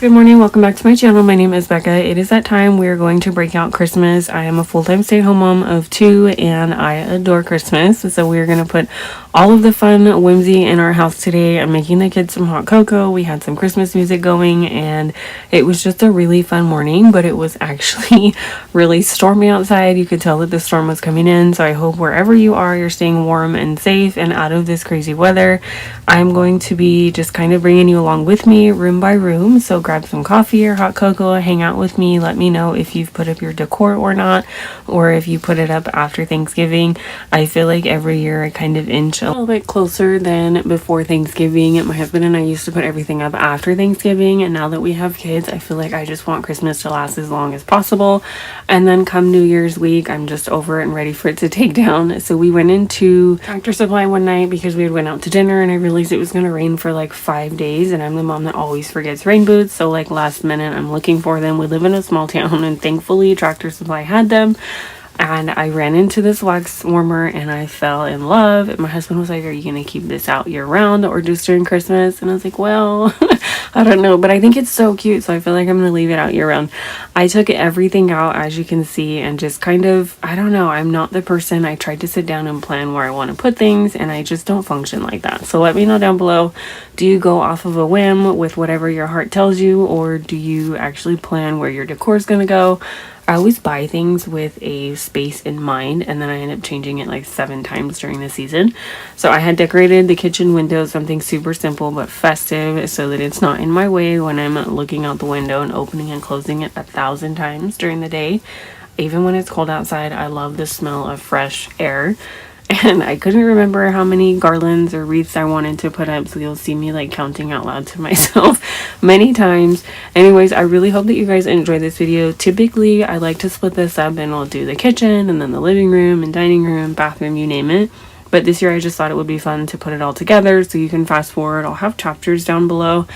Good morning, welcome back to my channel. My name is Becca. It is that time. We are going to break out Christmas. I am a full-time stay-at-home mom of 2 and I adore Christmas. So we're going to put all of the fun whimsy in our house today. I'm making the kids some hot cocoa. We had some Christmas music going and it was just a really fun morning, but it was actually really stormy outside. You could tell that the storm was coming in. So I hope wherever you are, you're staying warm and safe and out of this crazy weather. I'm going to be just kind of bringing you along with me room by room. So grab some coffee or hot cocoa, hang out with me. Let me know if you've put up your decor or not, or if you put it up after Thanksgiving. I feel like every year I kind of inch a little bit closer than before Thanksgiving. My husband and I used to put everything up after Thanksgiving, and now that we have kids, I feel like I just want Christmas to last as long as possible. And then come New Year's week, I'm just over it and ready for it to take down. So we went into Tractor Supply one night because we had went out to dinner and I realized it was going to rain for like 5 days, and I'm the mom that always forgets rain boots. So like last minute I'm looking for them. We live in a small town and thankfully Tractor Supply had them. And I ran into this wax warmer and I fell in love. And my husband was like, are you going to keep this out year round or just during Christmas? And I was like, well, I don't know, but I think it's so cute. So I feel like I'm going to leave it out year round. I took everything out, as you can see, and just kind of, I don't know, I'm not the person. I tried to sit down and plan where I want to put things and I just don't function like that. So let me know down below. Do you go off of a whim with whatever your heart tells you, or do you actually plan where your decor is going to go? I always buy things with a space in mind, and then I end up changing it like 7 times during the season. So I had decorated the kitchen window, something super simple but festive, so that it's not in my way when I'm looking out the window and opening and closing it 1,000 times during the day. Even when it's cold outside, I love the smell of fresh air. And I couldn't remember how many garlands or wreaths I wanted to put up, so you'll see me like counting out loud to myself many times. Anyways, I really hope that you guys enjoy this video. Typically, I like to split this up and I'll do the kitchen and then the living room and dining room, bathroom, you name it. But this year I just thought it would be fun to put it all together, so you can fast forward. I'll have chapters down below.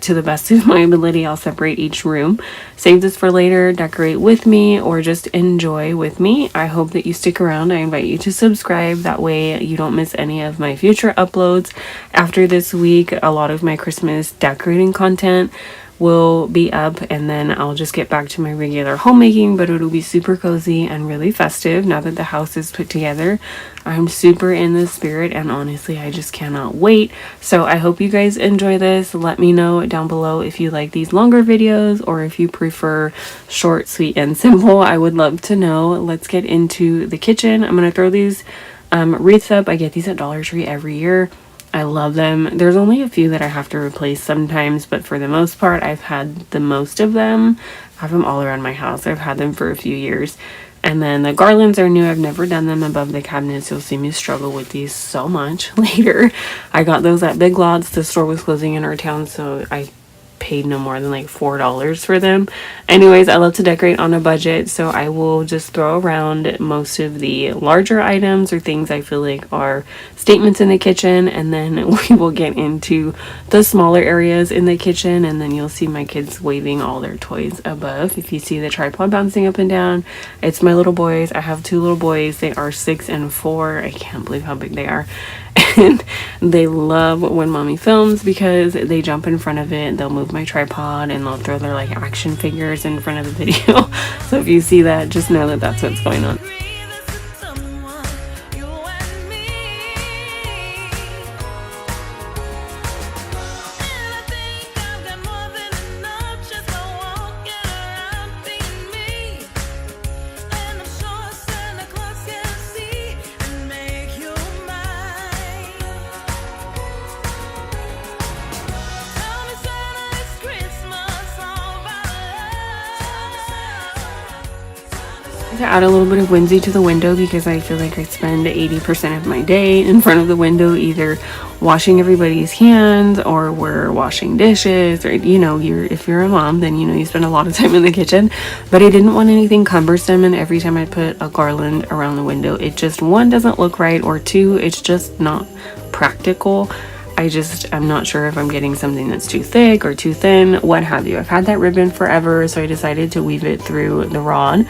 To the best of my ability, I'll separate each room. Save this for later, decorate with me, or just enjoy with me. I hope that you stick around. I invite you to subscribe. That way you don't miss any of my future uploads. After this week, a lot of my Christmas decorating content will be up, and then I'll just get back to my regular homemaking, but it'll be super cozy and really festive now that the house is put together. I'm super in the spirit, and honestly I just cannot wait. So I hope you guys enjoy this. Let me know down below if you like these longer videos or if you prefer short, sweet, and simple. I would love to know. Let's get into the kitchen. I'm gonna throw these wreaths up. I get these at Dollar Tree every year. I love them. There's only a few that I have to replace sometimes, but for the most part, I've had the most of them. I have them all around my house. I've had them for a few years. And then the garlands are new. I've never done them above the cabinets. You'll see me struggle with these so much later. I got those at Big Lots. The store was closing in our town, so I paid no more than like $4 for them. Anyways, I love to decorate on a budget, so I will just throw around most of the larger items or things I feel like are statements in the kitchen, and then we will get into the smaller areas in the kitchen, and then you'll see my kids waving all their toys above. If you see the tripod bouncing up and down, it's my little boys. I have 2 little boys. They are 6 and 4. I can't believe how big they are. And they love when mommy films because they jump in front of it, they'll move my tripod, and they'll throw their like action figures in front of the video. So if you see that, just know that that's what's going on. To add a little bit of whimsy to the window because I feel like I spend 80% of my day in front of the window either washing everybody's hands or we're washing dishes, or you know, if you're a mom, then you know you spend a lot of time in the kitchen. But I didn't want anything cumbersome, and every time I put a garland around the window, it just, 1, doesn't look right, or 2, it's just not practical. I'm not sure if I'm getting something that's too thick or too thin, what have you. I've had that ribbon forever, so I decided to weave it through the rod.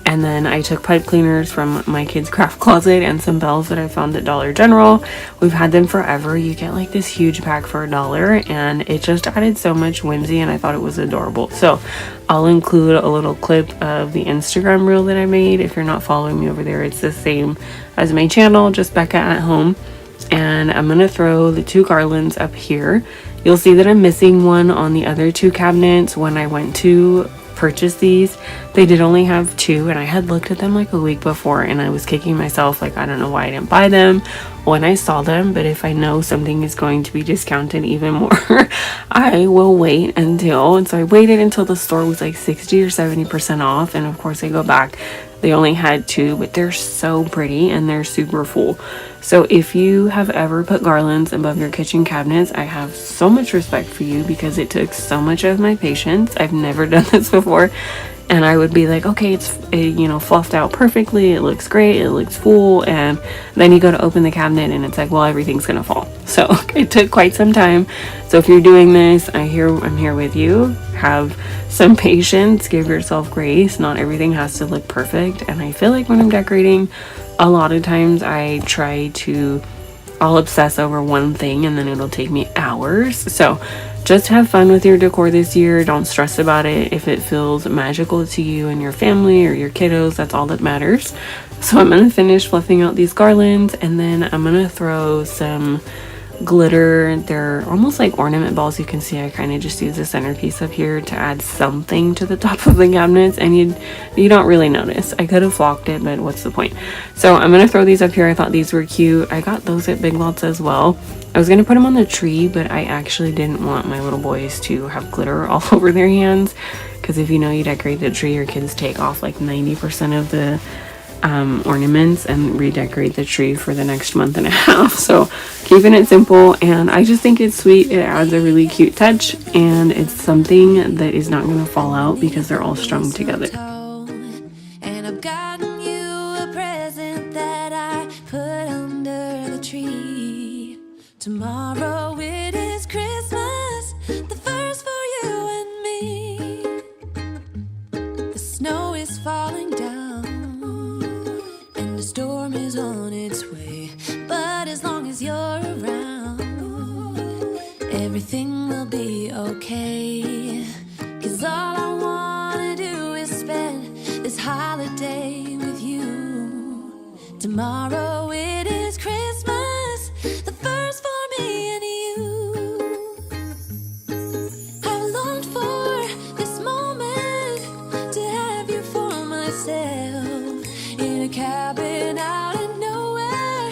And then I took pipe cleaners from my kids' craft closet and some bells that I found at Dollar General. We've had them forever. You get like this huge pack for $1, and it just added so much whimsy, and I thought it was adorable. So I'll include a little clip of the Instagram reel that I made. If you're not following me over there, it's the same as my channel, just Becca at Home. And I'm gonna throw the 2 garlands up here. You'll see that I'm missing one on the other 2 cabinets. When I went to purchase these, they did only have 2, and I had looked at them like a week before, and I was kicking myself like, I don't know why I didn't buy them when I saw them. But if I know something is going to be discounted even more, I will wait until. And so I waited until the store was like 60 or 70% off, and of course I go back, they only had 2, but they're so pretty and they're super full. So if you have ever put garlands above your kitchen cabinets, I have so much respect for you, because it took so much of my patience. I've never done this before, and I would be like, okay, it's fluffed out perfectly, it looks great, it looks full, and then you go to open the cabinet and it's like, well, everything's gonna fall. So it took quite some time. So if you're doing this, I'm here with you. Have some patience, give yourself grace. Not everything has to look perfect. And I feel like when I'm decorating, a lot of times I'll obsess over one thing, and then it'll take me hours. So just have fun with your decor this year. Don't stress about it. If it feels magical to you and your family or your kiddos, that's all that matters. So I'm gonna finish fluffing out these garlands, and then I'm gonna throw some glitter. They're almost like ornament balls. You can see I kind of just use the centerpiece up here to add something to the top of the cabinets, and you don't really notice. I could have flocked it, but what's the point? So I'm gonna throw these up here. I thought these were cute. I got those at Big Lots as well. I was gonna put them on the tree, but I actually didn't want my little boys to have glitter all over their hands, because if you decorate the tree, your kids take off like 90% of the ornaments and redecorate the tree for the next month and a half. So keeping it simple, and I just think it's sweet. It adds a really cute touch, and it's something that is not going to fall out because they're all strung together. And I've gotten you a present that I put under the tree. Tomorrow it is Christmas, the first for you and me. The snow is falling down, the storm is on its way, but as long as you're around, everything will be okay. 'Cause all I wanna do is spend this holiday with you. Tomorrow it is Christmas, the first for me and you. I've longed for this moment to have you for myself, in a cabin out in nowhere,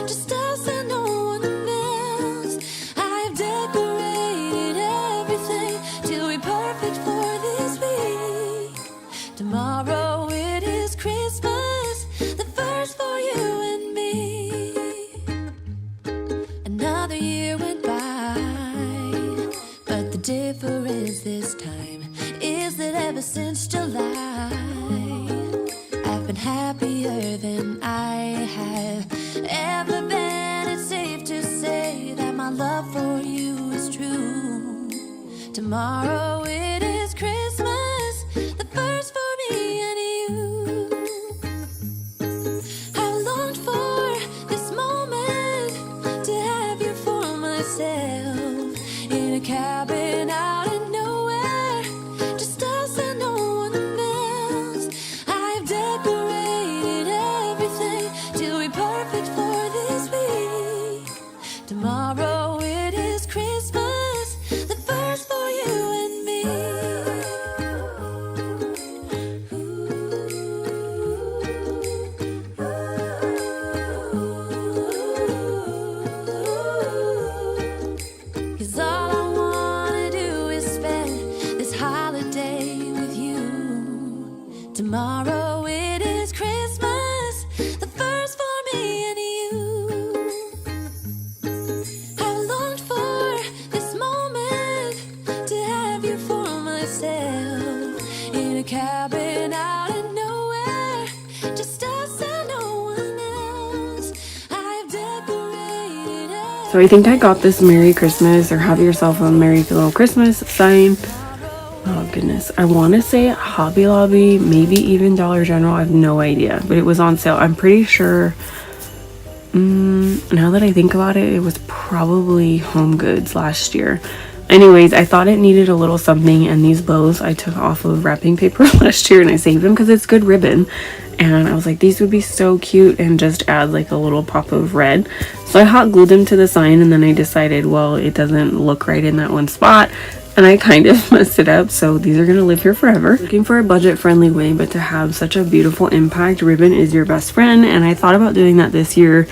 just us and no one else. I've decorated everything till we're perfect for this week. Tomorrow it is Christmas, the first for you and me. Another year went by, but the difference this time is that ever since July, I've been happier than I have ever been. It's safe to say that my love for you is true. Tomorrow it is Christmas, the first for me and you. I longed for this moment to have you for myself, in a cabin out in nowhere, just us and no one else. I've decorated everything till we're perfect for this week. Tomorrow it is Christmas, the first for you and me. Cause all I wanna do is spend this holiday with you. Tomorrow it is Christmas, the first for me and you. I longed for this moment to have you for myself, in a cabin out in nowhere, just us and no one else. I've decorated it. So I think I got this Merry Christmas, or have yourself a Merry little Christmas sign. Oh goodness. I want to say Hobby Lobby, maybe even Dollar General. I have no idea, but it was on sale. I'm pretty sure, now that I think about it, it was probably Home Goods last year. Anyways, I thought it needed a little something, and these bows I took off of wrapping paper last year, and I saved them because it's good ribbon. And I was like, these would be so cute and just add like a little pop of red. So I hot glued them to the sign, and then I decided, well, it doesn't look right in that one spot, and I kind of messed it up. So these are gonna live here forever. Looking for a budget friendly way, but to have such a beautiful impact, ribbon is your best friend. And I thought about doing that this year.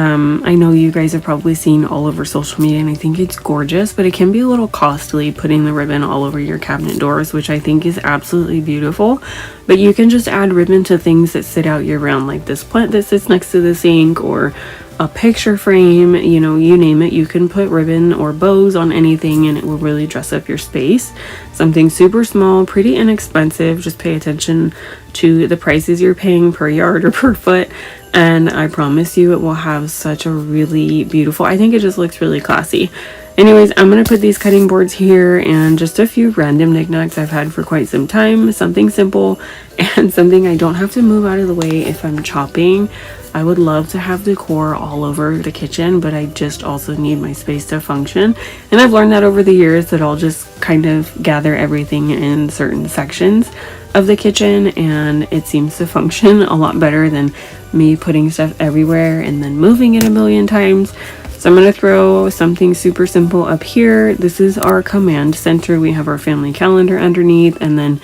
I know you guys have probably seen all over social media, and I think it's gorgeous, but it can be a little costly putting the ribbon all over your cabinet doors, which I think is absolutely beautiful. But you can just add ribbon to things that sit out year round, like this plant that sits next to the sink, or a picture frame, you know, you name it. You can put ribbon or bows on anything and it will really dress up your space. Something super small, pretty inexpensive. Just pay attention to the prices you're paying per yard or per foot, and I promise you it will have such a really beautiful, I think it just looks really classy. Anyways, I'm going to put these cutting boards here and just a few random knickknacks I've had for quite some time. Something simple and something I don't have to move out of the way if I'm chopping. I would love to have decor all over the kitchen, but I just also need my space to function. And I've learned that over the years that I'll just kind of gather everything in certain sections of the kitchen, and it seems to function a lot better than me putting stuff everywhere and then moving it a million times. So I'm going to throw something super simple up here. This is our command center. We have our family calendar underneath, and then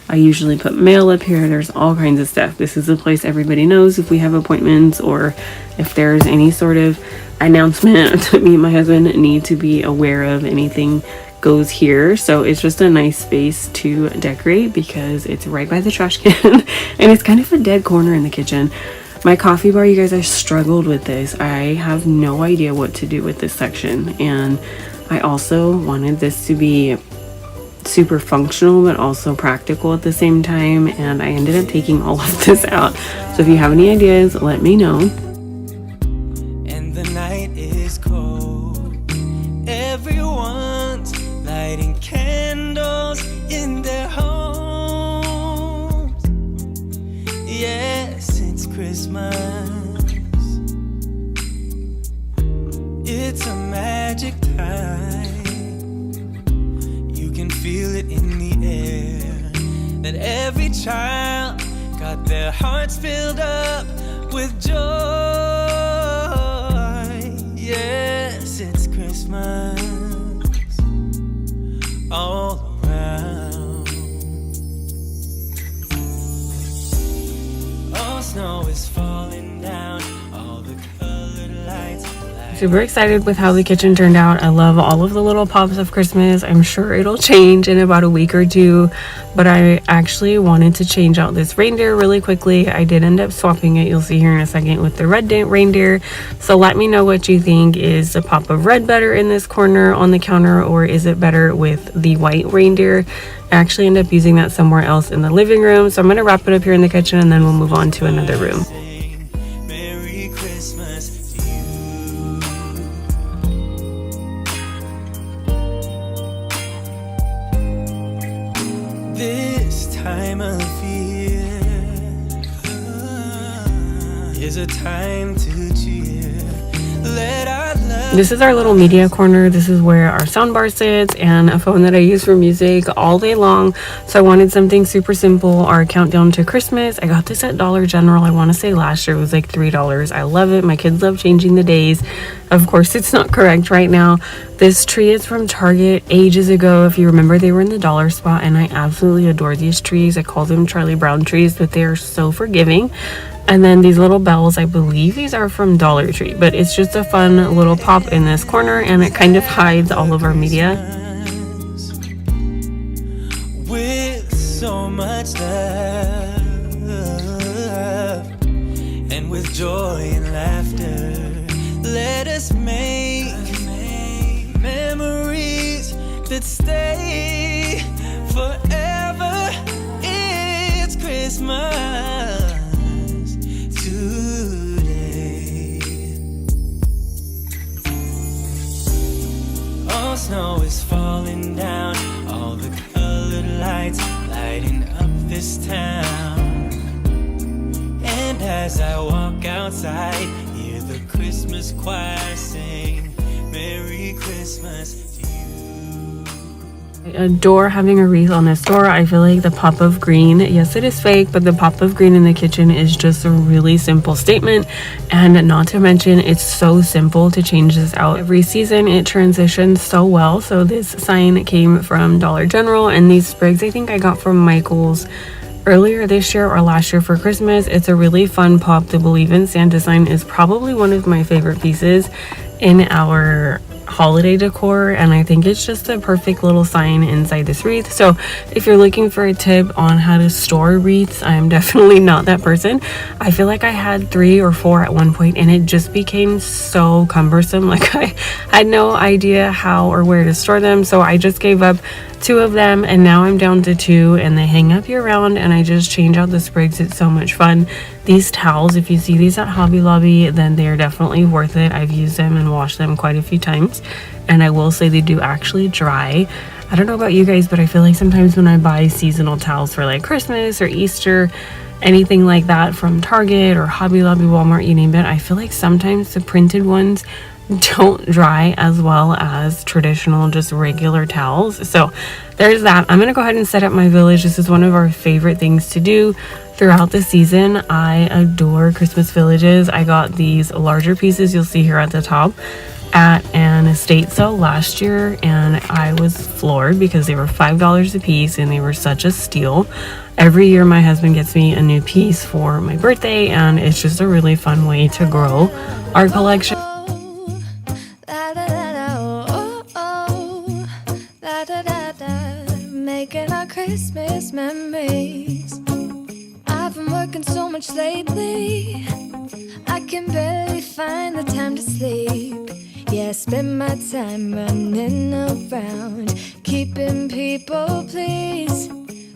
I usually put mail up here. There's all kinds of stuff. This is a place everybody knows if we have appointments or if there's any sort of announcement that me and my husband need to be aware of. Anything goes here. So it's just a nice space to decorate because it's right by the trash can and it's kind of a dead corner in the kitchen. My coffee bar, you guys, I struggled with this. I have no idea what to do with this section, and I also wanted this to be super functional but also practical at the same time, and I ended up taking all of this out. So if you have any ideas, let me know. And the night is cold. Everyone's lighting candles in their homes. Yes, it's Christmas. It's a magic time. You can feel it in the air, that every child got their hearts filled up with joy. Yes, it's Christmas all around. Oh, snow is falling down, all the colored lights. Super excited with how the kitchen turned out. I love all of the little pops of Christmas. I'm sure it'll change in about a week or two, but I actually wanted to change out this reindeer really quickly. I did end up swapping it, you'll see here in a second, with the red reindeer. So let me know what you think. Is the pop of red better in this corner on the counter, or is it better with the white reindeer? I actually end up using that somewhere else in the living room. So I'm going to wrap it up here in the kitchen and then we'll move on to another room. Merry Christmas to you. This time of year is a time to cheer. Let our love. This is our little media corner. This is where our soundbar sits and a phone that I use for music all day long. So I wanted something super simple. Our countdown to Christmas. I got this at Dollar General. I want to say last year it was like $3. I love it. My kids love changing the days. Of course, it's not correct right now. This tree is from Target ages ago. If you remember, they were in the dollar spot, and I absolutely adore these trees. I call them Charlie Brown trees, but they are so forgiving. And then these little bells, I believe these are from Dollar Tree, but it's just a fun little pop in this corner, and it kind of hides all of our media. With so much love and with joy and laughter, let us make memories that stay forever. It's Christmas today. Oh, snow is falling down, all the colored lights as I walk outside, hear the Christmas choir sing, Merry Christmas to you. I adore having a wreath on this door. I feel like the pop of green, yes it is fake, but the pop of green in the kitchen is just a really simple statement, and not to mention it's so simple to change this out every season. It transitions so well. So this sign came from Dollar General, and these sprigs I think I got from Michael's earlier this year or last year for Christmas. It's a really fun pop. The Believe in Santa sign is probably one of my favorite pieces in our holiday decor, and I think it's just a perfect little sign inside this wreath. So if you're looking for a tip on how to store wreaths, I'm definitely not that person. I feel like I had 3 or 4 at one point, and it just became so cumbersome. Like I had no idea how or where to store them, so I just gave up 2 of them, and now I'm down to 2, and they hang up year round, and I just change out the sprigs. It's so much fun. These towels, if you see these at Hobby Lobby, then they're definitely worth it. I've used them and washed them quite a few times, and I will say they do actually dry. I don't know about you guys, but I feel like sometimes when I buy seasonal towels for like Christmas or Easter, anything like that from Target or Hobby Lobby, Walmart, you name it, I feel like sometimes the printed ones don't dry as well as traditional just regular towels. So there's that. I'm gonna go ahead and set up my village. This is one of our favorite things to do throughout the season. I adore Christmas villages. I got these larger pieces you'll see here at the top at an estate sale last year, and I was floored because they were $5 a piece and they were such a steal. Every year my husband gets me a new piece for my birthday, and it's just a really fun way to grow our collection. Making our Christmas memories. I've been working so much lately, I can barely find the time to sleep. Yeah, I spend my time running around, keeping people pleased.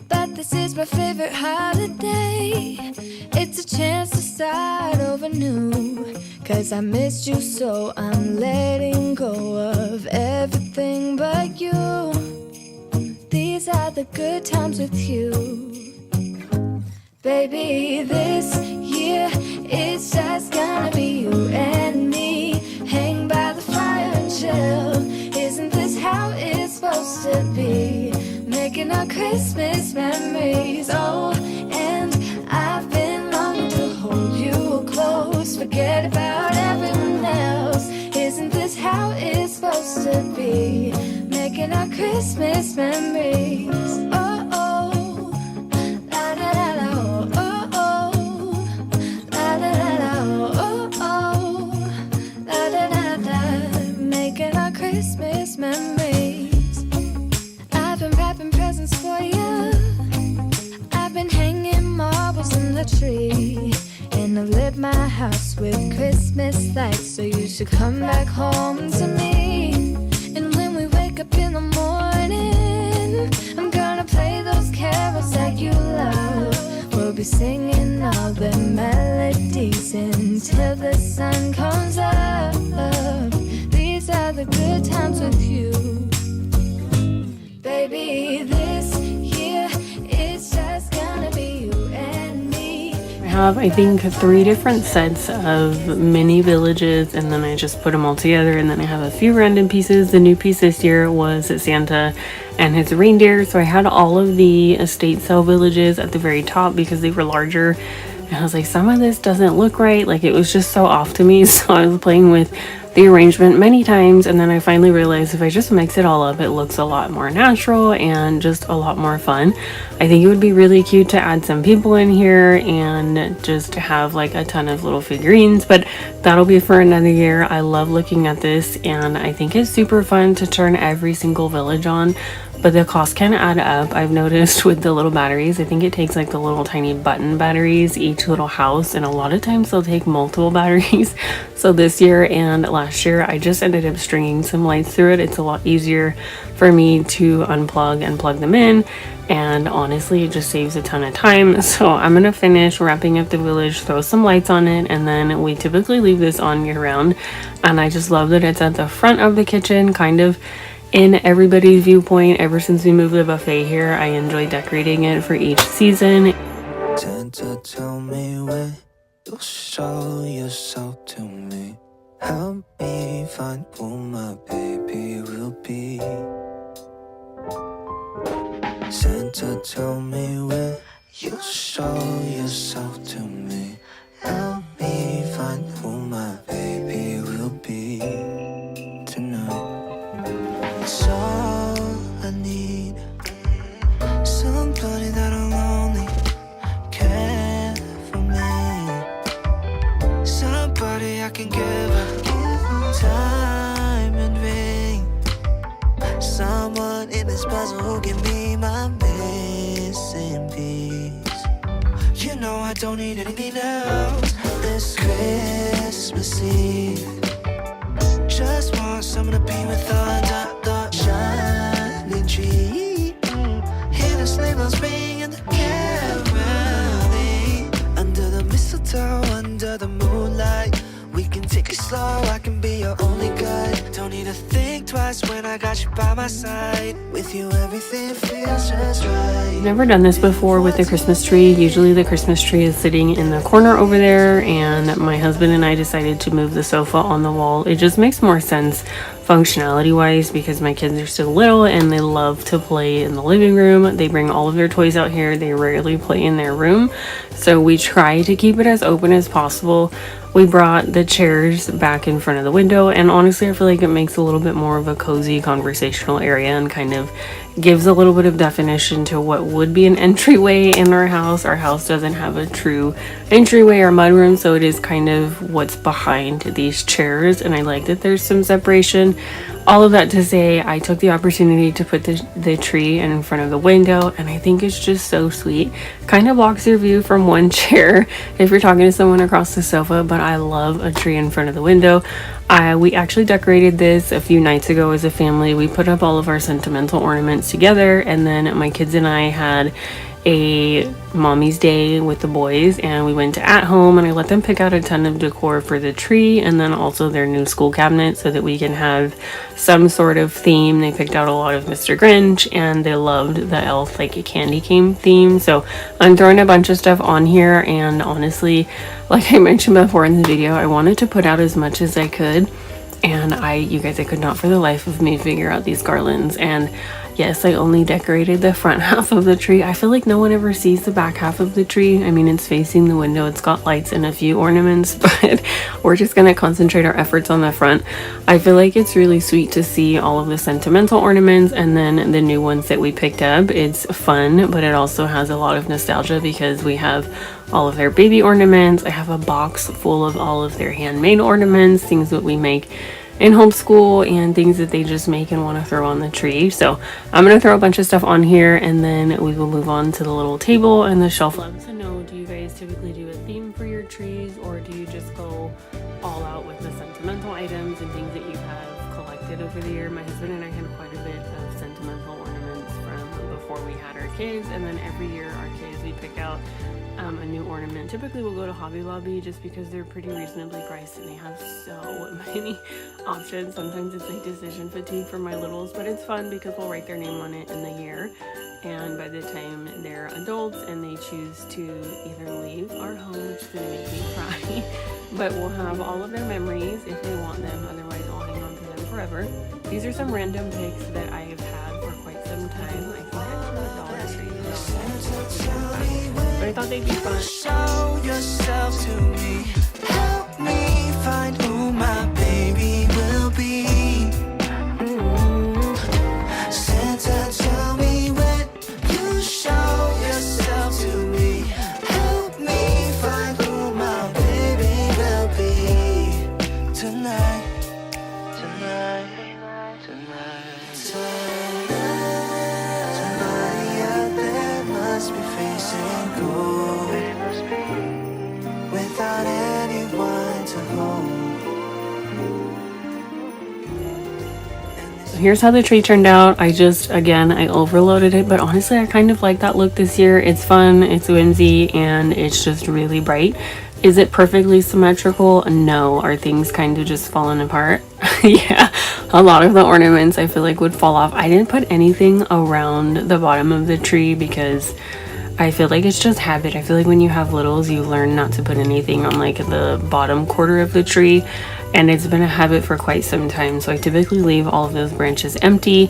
But this is my favorite holiday. It's a chance to start over new, 'cause I missed you, so I'm letting go of everything but you. These are the good times with you. Baby, this year it's just gonna be you and me. Hang by the fire and chill. Isn't this how it's supposed to be? Making our Christmas memories. Oh, and I've been longing to hold you close. Forget about everyone else. Isn't this how it's supposed to be? Making our Christmas memories. Oh, oh, la da da da, oh, oh, la da da da, oh, oh, la da da da. Making our Christmas memories. I've been wrapping presents for you. I've been hanging marbles in the tree, and I've lit my house with Christmas lights. So you should come back home to me. And when we wake up in the morning, I'm gonna play those carols that you love. We'll be singing all the melodies until the sun comes up. These are the good times with you. Baby, this year it's just gonna be you and me. I have, I think, 3 different sets of mini villages, and then I just put them all together, and then I have a few random pieces. The new piece this year was Santa and his reindeer, so I had all of the estate sale villages at the very top because they were larger, and I was like, some of this doesn't look right. Like, it was just so off to me. So I was playing with the arrangement many times, and then I finally realized if I just mix it all up, it looks a lot more natural and just a lot more fun. I think it would be really cute to add some people in here and just have like a ton of little figurines, but that'll be for another year. I love looking at this, and I think it's super fun to turn every single village on, but the cost can add up. I've noticed with the little batteries, I think it takes like the little tiny button batteries each little house, and a lot of times they'll take multiple batteries. So this year and last year I just ended up stringing some lights through it. It's a lot easier for me to unplug and plug them in, and honestly it just saves a ton of time. So I'm gonna finish wrapping up the village, throw some lights on it, and then we typically leave this on year round. And I just love that it's at the front of the kitchen, kind of in everybody's viewpoint. Ever since we moved the buffet here, I enjoy decorating it for each season. Santa, tell me when you'll can give her time in vain. Someone in this puzzle who can be my missing piece. You know I don't need anything else this Christmas Eve. Just want someone to be with under the shining tree. Hear the sleigh bells ring and the caroling. Under the mistletoe, under the moonlight, we can take it slow, I can be your only guide. Don't need to think twice when I got you by my side. With you everything feels just right. I've never done this before with the Christmas tree. Usually the Christmas tree is sitting in the corner over there, and my husband and I decided to move the sofa on the wall. It just makes more sense functionality wise because my kids are still little and they love to play in the living room. They bring all of their toys out here. They rarely play in their room. So we try to keep it as open as possible. We brought the chairs back in front of the window, and honestly I feel like it makes a little bit more of a cozy conversational area and kind of gives a little bit of definition to what would be an entryway in our house. Our house doesn't have a true entryway or mudroom, so it is kind of what's behind these chairs, and I like that there's some separation. All of that to say, I took the opportunity to put the tree in front of the window, and I think it's just so sweet. Kind of blocks your view from one chair if you're talking to someone across the sofa, but I love a tree in front of the window. We actually decorated this a few nights ago as a family. We put up all of our sentimental ornaments together, and then my kids and I had a mommy's day with the boys, and we went to At Home and I let them pick out a ton of decor for the tree and then also their new school cabinet so that we can have some sort of theme. They picked out a lot of Mr. Grinch and they loved the elf like a candy cane theme. So I'm throwing a bunch of stuff on here, and honestly, like I mentioned before in the video, I wanted to put out as much as I could, and you guys, I could not for the life of me figure out these garlands. And yes, I only decorated the front half of the tree. I feel like no one ever sees the back half of the tree. I mean, it's facing the window, it's got lights and a few ornaments, but we're just gonna concentrate our efforts on the front. I feel like it's really sweet to see all of the sentimental ornaments and then the new ones that we picked up. It's fun, but it also has a lot of nostalgia because we have all of their baby ornaments. I have a box full of all of their handmade ornaments, things that we make in homeschool and things that they just make and want to throw on the tree. So I'm going to throw a bunch of stuff on here, and then we will move on to the little table and the shelf. I'd love to know, do you guys typically do a theme for your trees, or do you just go all out with the sentimental items and things that you have collected over the year? My husband and I had quite a bit of sentimental ornaments from before we had our kids, and then every year our kids, we pick out a new ornament. Typically we'll go to Hobby Lobby just because they're pretty reasonably priced and they have so many options. Sometimes it's like decision fatigue for my littles, but it's fun because we'll write their name on it in the year, and by the time they're adults and they choose to either leave our home, which is going to make me cry, but we'll have all of their memories if they want them. Otherwise I'll hang on to them forever. These are some random picks that I have had for quite some time. I think I found a Dollar Tree, but I thought they'd be fun. Show yourself to me. Help me find who my baby will be. Santa, tell me when you show yourself to me. Help me find who my baby will be. Tonight, tonight, tonight, tonight. Somebody out there must be facing gold without anyone to hold. Here's how the tree turned out. I overloaded it, but honestly I kind of like that look this year. It's fun, it's whimsy, and it's just really bright. Is it perfectly symmetrical? No. Are things kind of just falling apart? Yeah, a lot of the ornaments I feel like would fall off. I didn't put anything around the bottom of the tree because I feel like it's just habit. I feel like when you have littles, you learn not to put anything on like the bottom quarter of the tree, and it's been a habit for quite some time. So I typically leave all of those branches empty,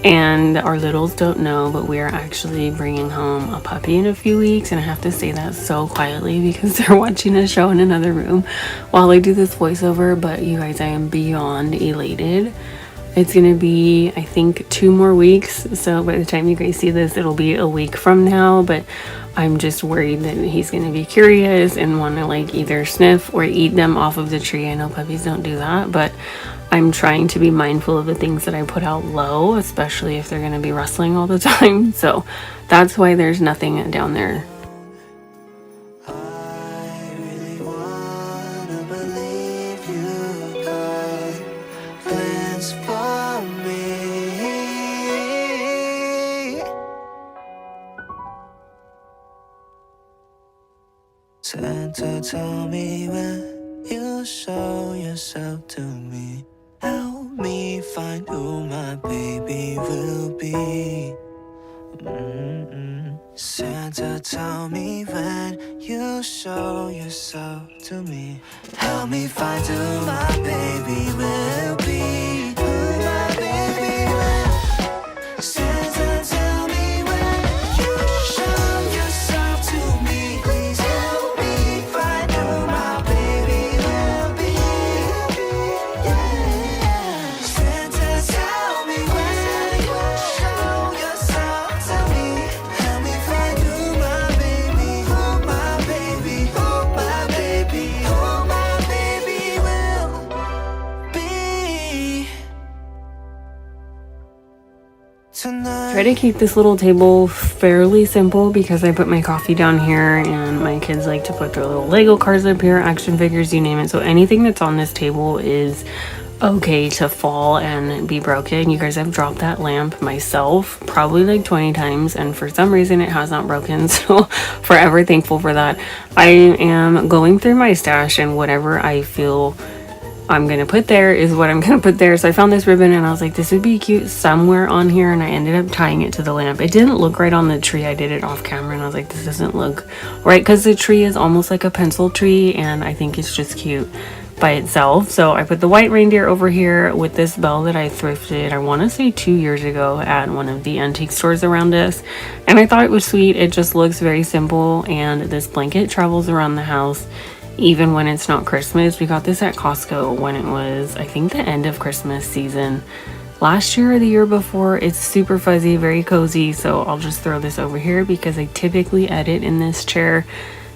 and our littles don't know, but we are actually bringing home a puppy in a few weeks, and I have to say that so quietly because they're watching a show in another room while I do this voiceover. But you guys, I am beyond elated. It's gonna be, I think, 2 more weeks. So by the time you guys see this, it'll be a week from now. But I'm just worried that he's gonna be curious and want to like either sniff or eat them off of the tree. I know puppies don't do that, but I'm trying to be mindful of the things that I put out low, especially if they're gonna be rustling all the time. So that's why there's nothing down there. I really wanna believe you got plans for me. Santa, tell me when you'll show yourself to me. Help me find who my baby will be. Santa, tell me when you show yourself to me. Help me find who my baby will be. Who my baby will. Santa, tell me when you show yourself to me. Please help me find who my baby will be. Yeah. Santa, tell me when you show yourself to me. Help me find who my baby, who my baby, who my baby, who my baby will be tonight. Try to keep this little table fairly simple because I put my coffee down here and my kids like to put their little Lego cars up here, action figures, you name it. So anything that's on this table is okay to fall and be broken. You guys, I've dropped that lamp myself probably like 20 times and for some reason it has not broken. So forever thankful for that. I am going through my stash and whatever I feel I'm gonna put there is what I'm gonna put there. So I found this ribbon and I was like, this would be cute somewhere on here, and I ended up tying it to the lamp. It didn't look right on the tree. I did it off camera and I was like, this doesn't look right because the tree is almost like a pencil tree and I think it's just cute by itself. So I put the white reindeer over here with this bell that I thrifted, I want to say 2 years ago at one of the antique stores around us, and I thought it was sweet. It just looks very simple, and this blanket travels around the house even when it's not Christmas. We got this at Costco when it was, I think, the end of Christmas season last year or the year before. It's super fuzzy, very cozy. So I'll just throw this over here because I typically edit in this chair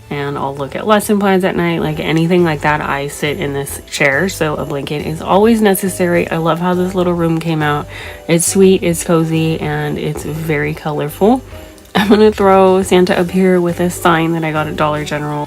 and I'll look at lesson plans at night, like anything like that. I sit in this chair, so a blanket is always necessary. I love how this little room came out. It's sweet, it's cozy, and it's very colorful. I'm gonna throw Santa up here with a sign that I got at Dollar General.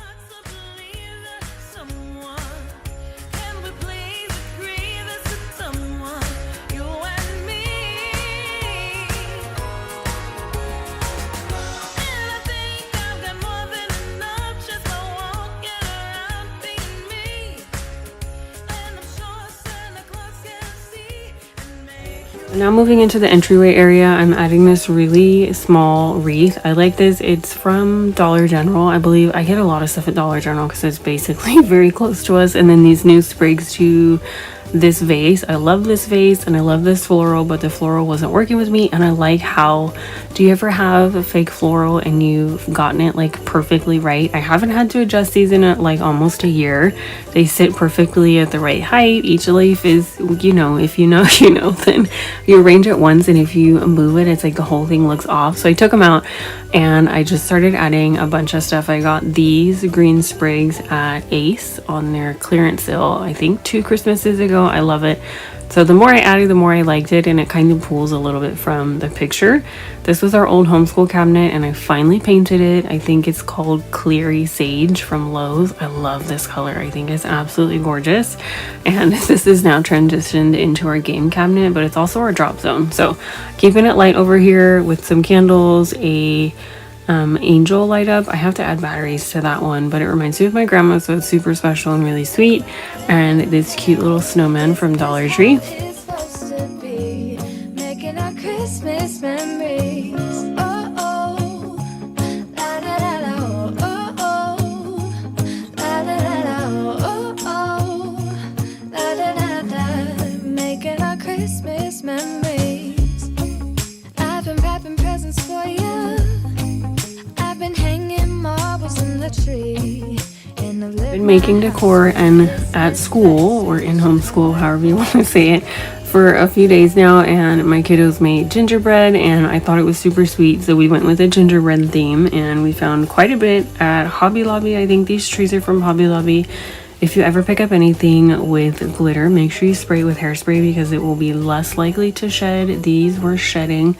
Now moving into the entryway area, I'm adding this really small wreath. I like this. It's from Dollar General. I believe I get a lot of stuff at Dollar General because it's basically very close to us. And then these new sprigs to this vase. I love this vase and I love this floral, but the floral wasn't working with me. And I like how, do you ever have a fake floral and you've gotten it like perfectly right? I haven't had to adjust these in like almost a year. They sit perfectly at the right height. Each leaf is, you know, if you know, you know, then you arrange it once, and if you move it, it's like the whole thing looks off. So I took them out and I just started adding a bunch of stuff. I got these green sprigs at Ace on their clearance sale, I think 2 Christmases ago. I love it. So the more I added, the more I liked it, and it kind of pulls a little bit from the picture. This was our old homeschool cabinet and I finally painted it. I think it's called Cleary Sage from Lowe's. I love this color. I think it's absolutely gorgeous. And this is now transitioned into our game cabinet, but it's also our drop zone. So keeping it light over here with some candles, a angel light up. I have to add batteries to that one, but it reminds me of my grandma, so it's super special and really sweet. And this cute little snowman from Dollar Tree. It's supposed to be making our Christmas memories. Oh oh, la la la la, oh oh, la la la la, oh oh, la la la la, making our Christmas memories. I've been wrapping presents for you. I've been hanging marbles in the tree. Been making decor and at school or in homeschool, however you want to say it, for a few days now, and my kiddos made gingerbread, and I thought it was super sweet, so we went with a gingerbread theme, and we found quite a bit at Hobby Lobby. I think these trees are from Hobby Lobby. If you ever pick up anything with glitter, make sure you spray it with hairspray because it will be less likely to shed. These were shedding,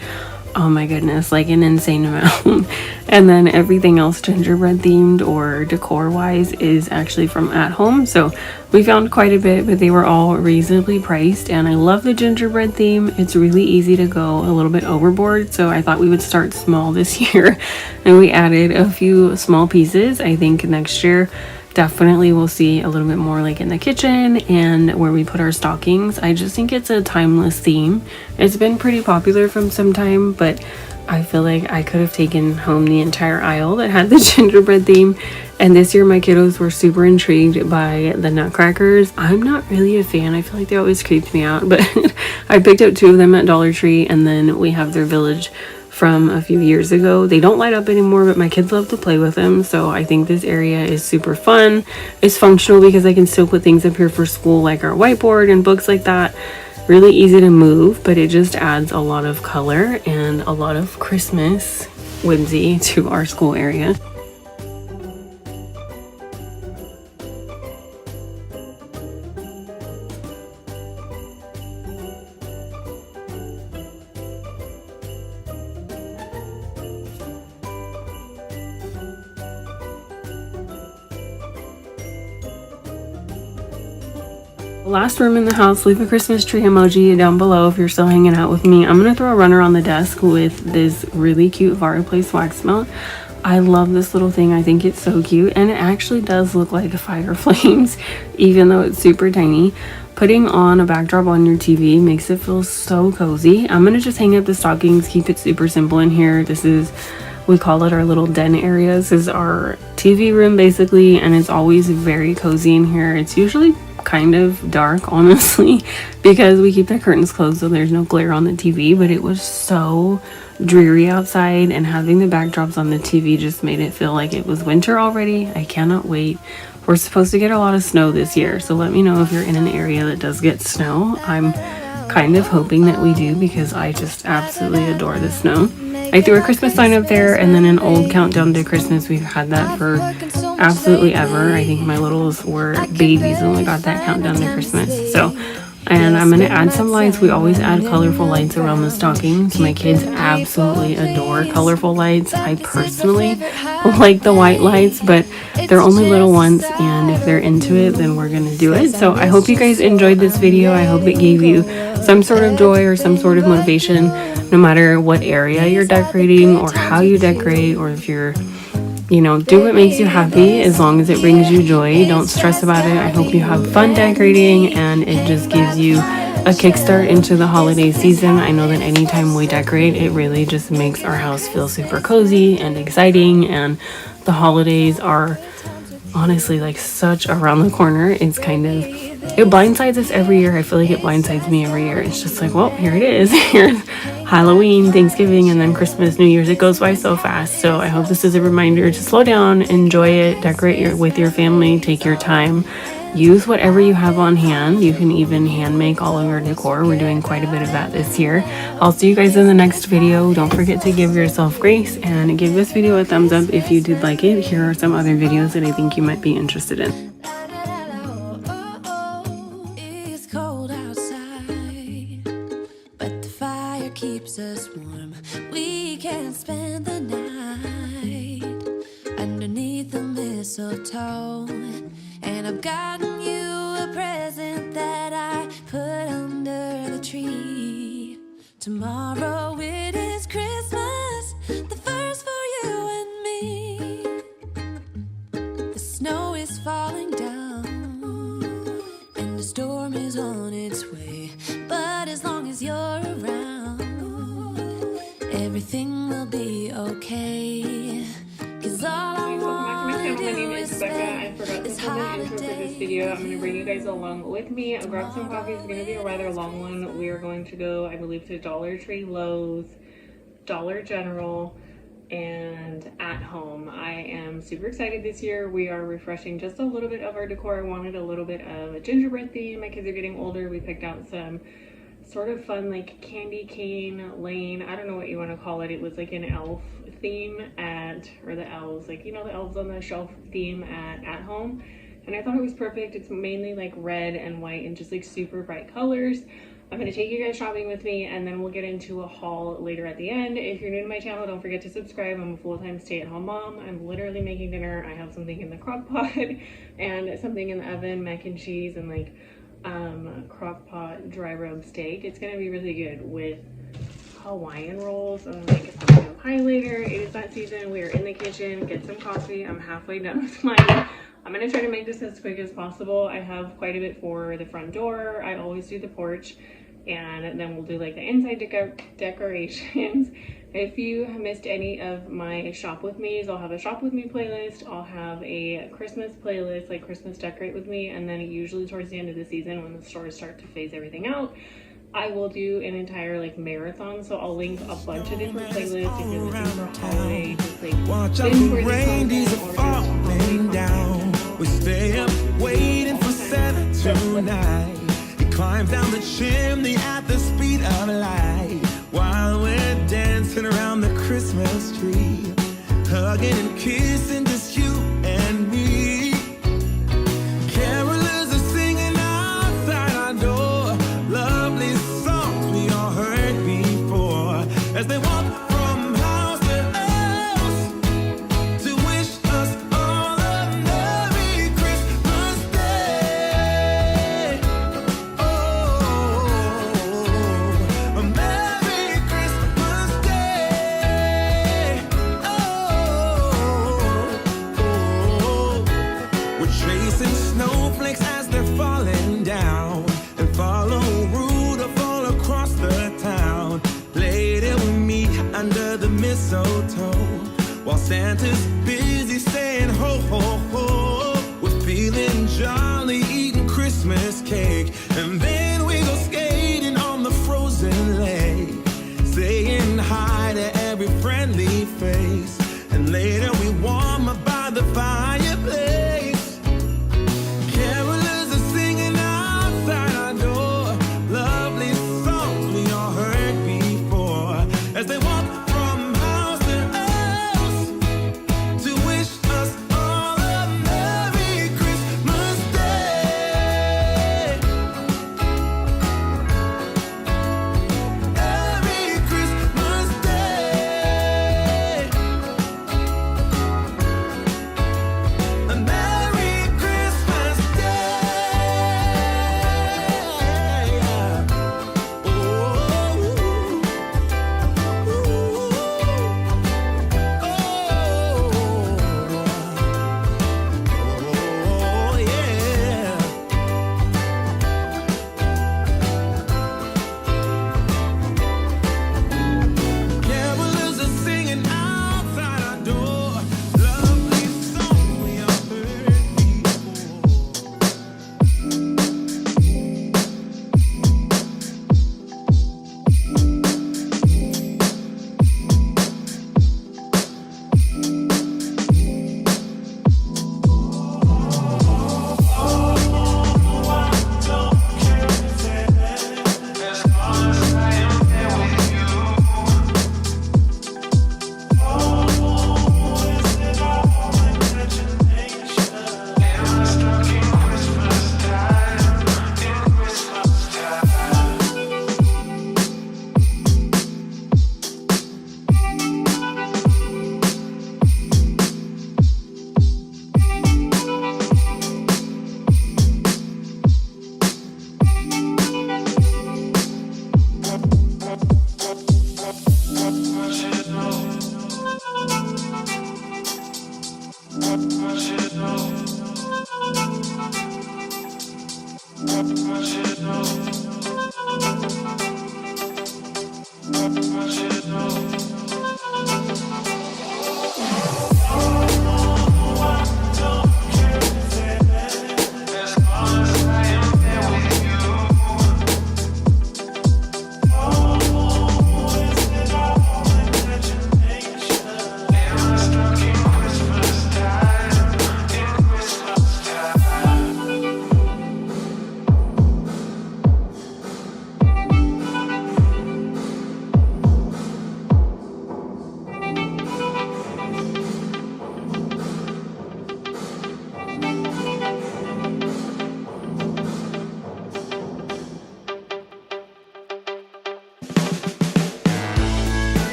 oh my goodness, like an insane amount. And then everything else gingerbread themed or decor wise is actually from At Home. So we found quite a bit, but they were all reasonably priced, and I love the gingerbread theme. It's really easy to go a little bit overboard, so I thought we would start small this year, and we added a few small pieces. I think next year definitely we'll see a little bit more like in the kitchen and where we put our stockings. I just think it's a timeless theme. It's been pretty popular from some time, but I feel like I could have taken home the entire aisle that had the gingerbread theme. And this year my kiddos were super intrigued by the nutcrackers. I'm not really a fan. I feel like they always creeped me out, but I picked up 2 of them at Dollar Tree, and then we have their Village from a few years ago. They don't light up anymore, but my kids love to play with them, so I think this area is super fun. It's functional because I can still put things up here for school, like our whiteboard and books like that. Really easy to move, but it just adds a lot of color and a lot of Christmas whimsy to our school area. Last room in the house, leave a Christmas tree emoji down below if you're still hanging out with me. I'm gonna throw a runner on the desk with this really cute Variplace wax melt. I love this little thing. I think it's so cute, and it actually does look like fire flames even though it's super tiny. Putting on a backdrop on your TV makes it feel so cozy. I'm gonna just hang up the stockings, keep it super simple in here. This is, we call it our little den area. This is our TV room basically, and it's always very cozy in here. It's usually kind of dark, honestly, because we keep the curtains closed so there's no glare on the TV, but it was so dreary outside, and having the backdrops on the TV just made it feel like it was winter already. I cannot wait. We're supposed to get a lot of snow this year, so let me know if you're in an area that does get snow. I'm kind of hoping that we do because I just absolutely adore the snow. I threw a Christmas sign up there, and then an old countdown to Christmas. We've had that for absolutely ever. I think my littles were babies when we got that countdown to Christmas. So, and I'm gonna add some lights. We always add colorful lights around the stockings. My kids absolutely adore colorful lights. I personally like the white lights, but they're only little ones, and if they're into it, then we're gonna do it. So I hope you guys enjoyed this video. I hope it gave you some sort of joy or some sort of motivation, no matter what area you're decorating or how you decorate, or if you're, you know, do what makes you happy as long as it brings you joy. Don't stress about it. I hope you have fun decorating and it just gives you a kickstart into the holiday season. I know that anytime we decorate, it really just makes our house feel super cozy and exciting, and the holidays are honestly like such around the corner. It's kind of, it blindsides us every year. I feel like it blindsides me every year. It's just like, well, here it is. Here's Halloween, Thanksgiving, and then Christmas, New Year's. It goes by so fast. So I hope this is a reminder to slow down, enjoy it, decorate with your family, take your time, use whatever you have on hand. You can even hand make all of your decor. We're doing quite a bit of that this year. I'll see you guys in the next video. Don't forget to give yourself grace and give this video a thumbs up if you did like it. Here are some other videos that I think you might be interested in. It's cold outside, but the fire keeps us warm. We can spend the night underneath the mistletoe, and I've gotten you a present that I put under the tree. Tomorrow it is Christmas, the first for you and me. The snow is falling down and the storm is on its way, but as long as you're around, everything will be okay. 'Cause all I want to do is spend this holiday. Video. I'm going to bring you guys along with me. I grabbed some coffee. It's going to be a rather long one. We are going to go, I believe, to Dollar Tree, Lowe's, Dollar General, and At Home. I am super excited this year. We are refreshing just a little bit of our decor. I wanted a little bit of a gingerbread theme. My kids are getting older. We picked out some sort of fun like candy cane lane. I don't know what you want to call it. It was like an elf theme or the elves, like, you know, the elves on the shelf theme at home. And I thought it was perfect. It's mainly like red and white and just like super bright colors. I'm going to take you guys shopping with me, and then we'll get into a haul later at the end. If you're new to my channel, don't forget to subscribe. I'm a full-time stay-at-home mom. I'm literally making dinner. I have something in the crock pot and something in the oven, mac and cheese, and like crock pot dry rub steak. It's going to be really good with Hawaiian rolls. I'm gonna make a pumpkin pie later. It is that season. We are in the kitchen. Get some coffee. I'm halfway done with mine. I'm gonna try to make this as quick as possible. I have quite a bit for the front door. I always do the porch, and then we'll do like the inside decorations. If you have missed any of my shop with me's, I'll have a shop with me playlist. I'll have a Christmas playlist, like Christmas decorate with me, and then usually towards the end of the season when the stores start to phase everything out, I will do an entire like marathon. So I'll link a bunch of different playlists if you're looking for holiday, just like watch out, the reindeers are falling down. We stay up waiting for Santa tonight. He climbs down the chimney at the speed of light, while we're dancing around the Christmas tree, hugging and kissing just you and me. Carolers are singing outside our door, lovely songs we all heard before, as they walk from house to house to wish us all a Merry Christmas Day. Oh, a Merry Christmas Day. Oh, we're chasing snowflakes as they're falling down, and follow Rudolph all across the town. Later we meet under the mistletoe, while Santa's busy saying ho, ho, ho. We're feeling jolly, eating Christmas cake, and then we go skating on the frozen lake, saying hi to every friendly face, and later we warm up by the fireplace. Carolers are singing outside our door, lovely songs we all heard before, as they walk from house to house to wish us all a Merry Christmas Day.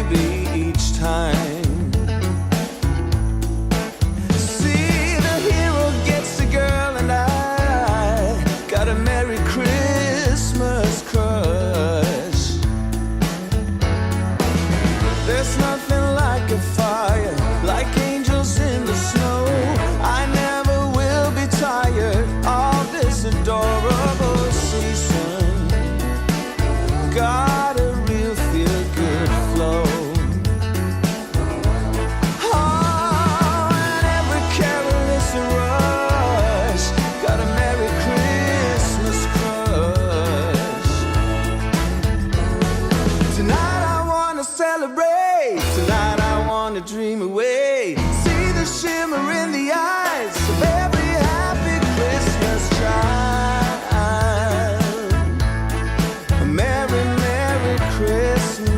baby each time. See, the hero gets the girl, and I got a Merry Christmas crush. There's nothing like a fire, like angels in the snow. I never will be tired of this adorable season. Got a real feel-good flow. Oh, and every carol is a rush. Got a Merry Christmas crush. Tonight I wanna celebrate. Tonight I wanna dream away. See the shimmer in the eyes of every happy Christmas child. A Merry, Merry Christmas.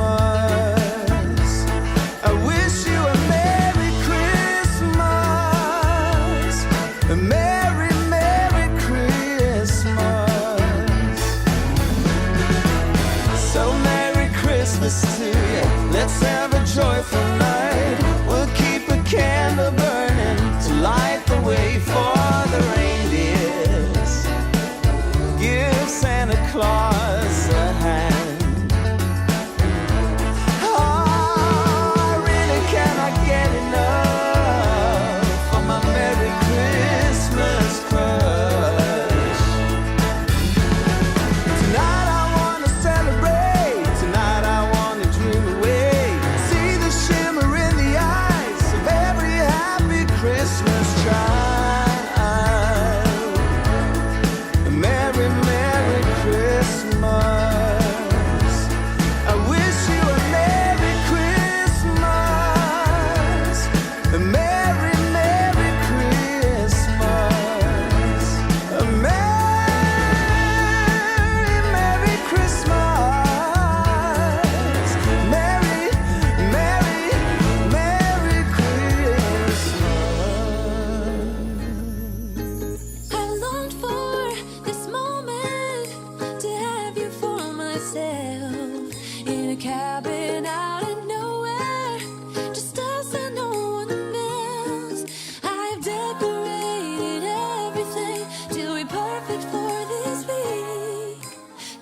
I wish you a Merry Christmas. A Merry, Merry Christmas. So Merry Christmas to you. Let's have a joyful night. We'll keep a candle burning to light the way for the reindeers. Give Santa Claus a hand. Oh, I really cannot get enough of my Merry Christmas crush. Tonight I wanna celebrate. Tonight I wanna dream away. See the shimmer in the eyes of every happy Christmas child. A Merry, Merry Christmas. I wish you a Merry Christmas. A Merry, Merry Christmas. A Merry, Merry Christmas. Merry, Merry, Merry Christmas. I longed for this moment to have you for myself in a cabin out of nowhere, just us and no one else. I've decorated everything to be perfect for this week.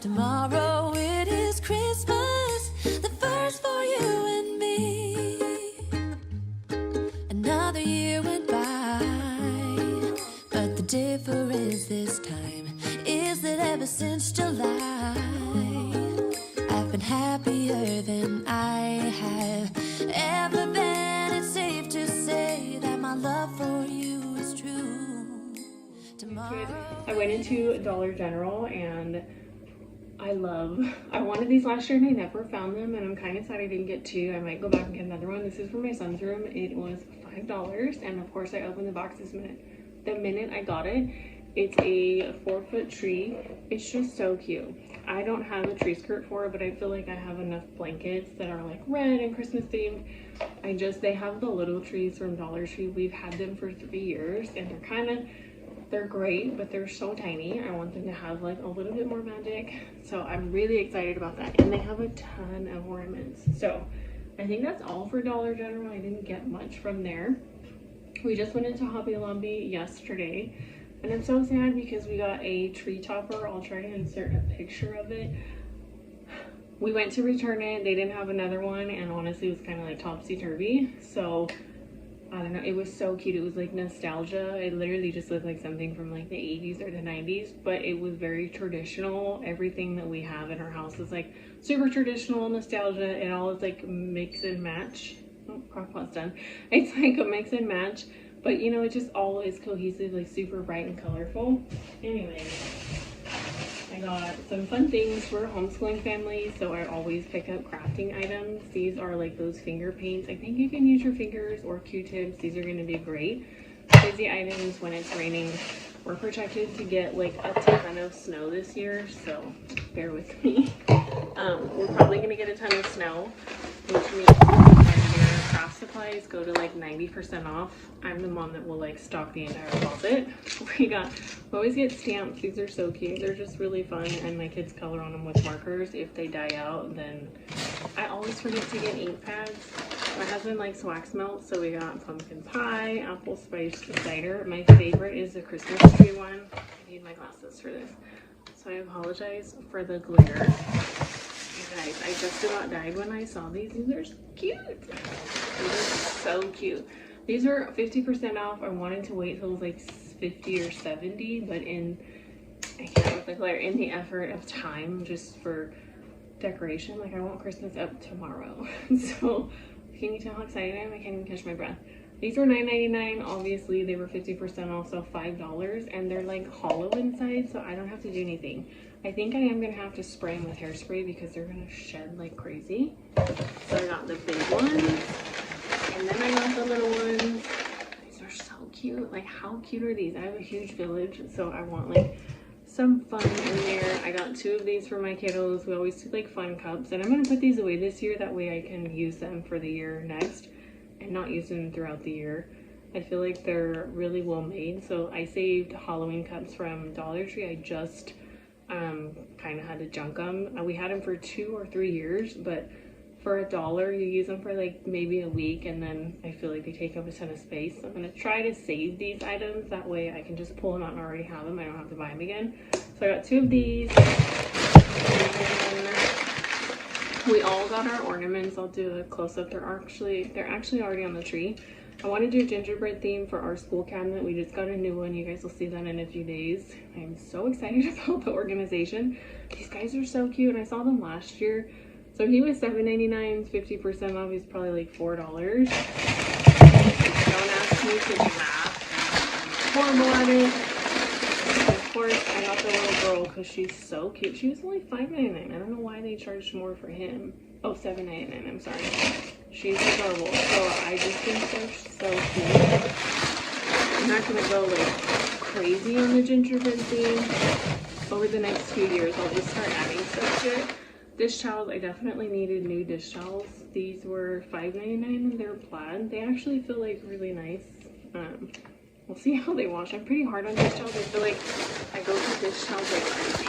Tomorrow it is Christmas, the first for you and me. Another year went by, but the difference this time is that ever since July, I've been happier than I have ever been. It's safe to say that my love for you is true. Tomorrow. I went into Dollar General and I wanted these last year and I never found them, and I'm kind of sad I didn't get two. I might go back and get another one. This is for my son's room. It was $5, and of course I opened the box the minute I got it. It's a 4-foot tree. It's just so cute. I don't have a tree skirt for it, but I feel like I have enough blankets that are like red and Christmas themed. They have the little trees from Dollar Tree. We've had them for 3 years, and they're great, but they're so tiny. I want them to have like a little bit more magic. So I'm really excited about that. And they have a ton of ornaments. So I think that's all for Dollar General. I didn't get much from there. We just went into Hobby Lobby yesterday, and I'm so sad because we got a tree topper. I'll try to insert a picture of it. We went to return it. They didn't have another one, and honestly it was kind of like topsy-turvy. So I don't know, it was so cute. It was like nostalgia. It literally just looked like something from like the 80s or the 90s, but it was very traditional. Everything that we have in our house is like super traditional nostalgia. It all is like mix and match. Oh, crock pot's done. It's like a mix and match, but you know, it just all is cohesive, like super bright and colorful. Anyway, I got some fun things for homeschooling families, so I always pick up crafting items. These are like those finger paints. I think you can use your fingers or Q-tips. These are going to be great. Busy items when it's raining. We're projected to get like a ton of snow this year, so bear with me. We're probably going to get a ton of snow, which means craft supplies go to like 90% off. I'm the mom that will like stock the entire closet. We always get stamps. These are so cute. They're just really fun, and my kids color on them with markers. If they die out, then I always forget to get ink pads. My husband likes wax melt, so we got pumpkin pie, apple spice cider. My favorite is the Christmas tree one. I need my glasses for this. So I apologize for the glitter. You guys, I just about died when I saw these. These are so cute. These are so cute. These were 50% off. I wanted to wait till it was like 50 or 70, but I can't with the glare, in the effort of time, just for decoration, like I want Christmas up tomorrow. So can you tell how excited I am? I can't even catch my breath. These were $9.99. Obviously they were 50% off, so $5, and they're like hollow inside, so I don't have to do anything. I think I am gonna have to spray them with hairspray because they're gonna shed like crazy. So I got the big ones, and then I got the little ones. These are so cute. Like, how cute are these? I have a huge village, so I want like some fun in there. I got 2 of these for my kiddos. We always do like fun cups, and I'm gonna put these away this year. That way I can use them for the year next and not use them throughout the year. I feel like they're really well made. So I saved Halloween cups from Dollar Tree. I just kind of had to junk them. We had them for 2 or 3 years, but for $1 you use them for like maybe a week, and then I feel like they take up a ton of space. So I'm gonna try to save these items, that way I can just pull them out and already have them. I don't have to buy them again. So I got 2 of these, and we all got our ornaments. I'll do a close-up. They're actually already on the tree. I want to do a gingerbread theme for our school cabinet. We just got a new one. You guys will see that in a few days. I'm so excited about the organization. These guys are so cute, and I saw them last year. So he was $7.99, 50% off. He's probably like $4. Don't ask me to do math. I'm horrible at it. And of course, I got the little girl because she's so cute. She was only $5.99. I don't know why they charged more for him. Oh, $7.99. I'm sorry. She's adorable. So I just think they're so cute. I'm not gonna go like crazy on the gingerbread theme. Over the next few years, I'll just start adding stuff to it. Dish towels, I definitely needed new dish towels. These were $5.99 and they're plaid. They actually feel like really nice. We'll see how they wash. I'm pretty hard on dish towels. I feel like I go for dish towels like crazy.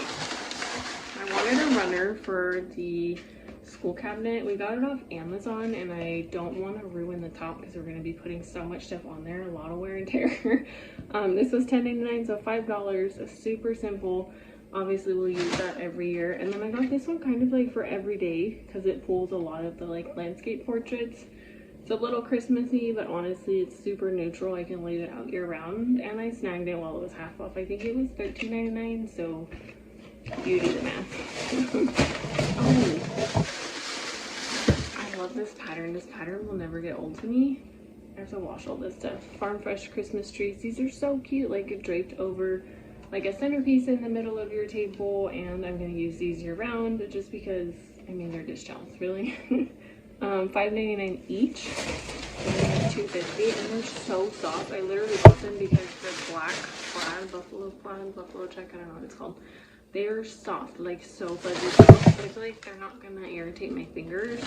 I wanted a runner for the school cabinet. We got it off Amazon, and I don't want to ruin the top because we're going to be putting so much stuff on there, a lot of wear and tear. This was $10.99, so $5. Super simple. Obviously we'll use that every year. And then I got this one kind of like for every day because it pulls a lot of the like landscape portraits. It's a little Christmassy, but honestly it's super neutral. I can leave it out year round, and I snagged it while it was half off. I think it was $13.99, so you do the math. Oh, I love this pattern. This pattern will never get old to me. I have to wash all this stuff. Farm Fresh Christmas trees. These are so cute, like draped over like a centerpiece in the middle of your table, and I'm going to use these year round just because, I mean, they're dish towels, really. $5.99 each, and $2.50, and they're so soft. I literally bought them because they're black plaid, buffalo check, I don't know what it's called. They're soft, like so fuzzy soft. I feel like they're not going to irritate my fingers.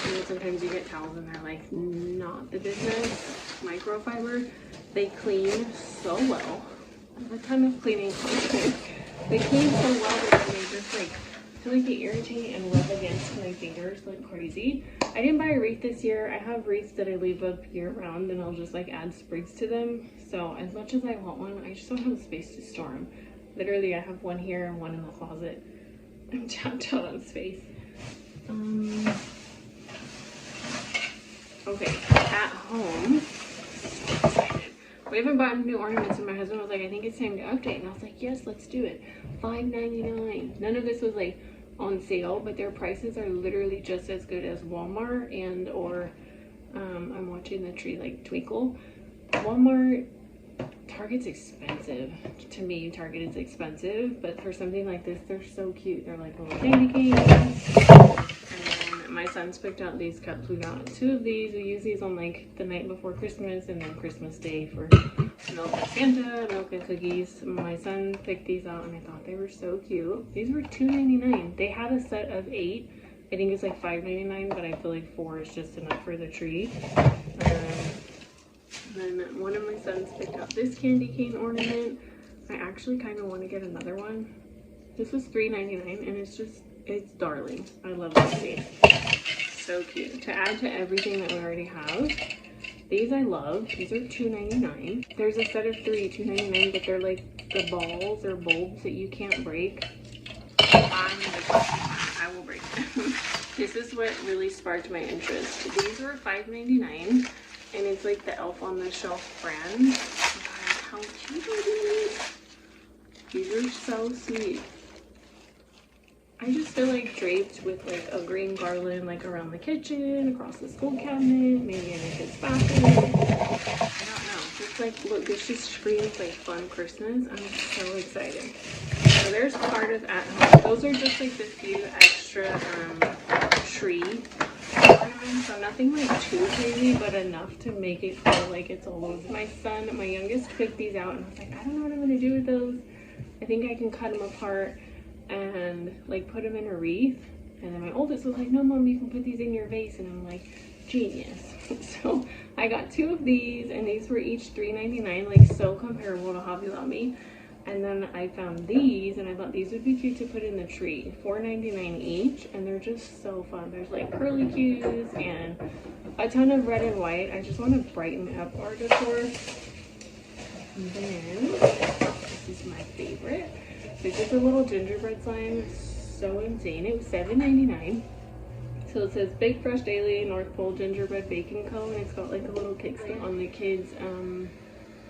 You know, sometimes you get towels and they're like not the business. Microfiber, they clean so well. A ton of cleaning content. They clean so well that they just like feel like they irritate and rub against my fingers like crazy. I didn't buy a wreath this year. I have wreaths that I leave up year round, and I'll just like add sprigs to them. So as much as I want one, I just don't have the space to store them. Literally, I have one here and one in the closet. I'm tapped out on space. Okay, at home. We haven't bought new ornaments, and my husband was like, I think it's time to update. And I was like, yes, let's do it. $5.99. None of this was like on sale, but their prices are literally just as good as Walmart and or I'm watching the tree like twinkle. Walmart, Target's expensive. To me, Target is expensive, but for something like this, they're so cute. They're like little candy canes. And then my son's picked out these cups. We got 2 of these. We use these on like the night before Christmas and then Christmas Day for milk and Santa, milk and cookies. My son picked these out, and I thought they were so cute. These were $2.99. They had a set of 8. I think it's like $5.99, but I feel like 4 is just enough for the tree. Then one of my sons picked out this candy cane ornament. I actually kind of want to get another one. This was $3.99, and it's darling. I love this piece. so cute. To add to everything that we already have. These I love. These are $2.99. There's a set of 3, $2.99, but they're like the balls or bulbs that you can't break. I will break them. This is what really sparked my interest. These were $5.99, and it's like the Elf on the Shelf brand. God, how cute are these? These are so sweet. I just feel like draped with like a green garland, like around the kitchen, across the school cabinet, maybe in a kid's bathroom. I don't know. Just like, look, this just screams like fun Christmas. I'm so excited. So there's part of at home. Those are just like the few extra tree ornaments. So nothing like too crazy, but enough to make it feel like it's all over. My son, my youngest, picked these out, and I was like, I don't know what I'm gonna do with those. I think I can cut them apart and like put them in a wreath. And then my oldest was like, no mom, you can put these in your vase. And I'm like, genius. So I got 2 of these, and these were each $3.99, like so comparable to Hobby Lobby. And then I found these, and I thought these would be cute to put in the tree. $4.99 each, and they're just so fun. There's like curly cues and a ton of red and white. I just want to brighten up our decor. And then this is my favorite. This is a little gingerbread slime. So insane. It was $7.99. So it says Bake Fresh Daily North Pole Gingerbread Baking Co. And it's got like a little kickstand on the kids'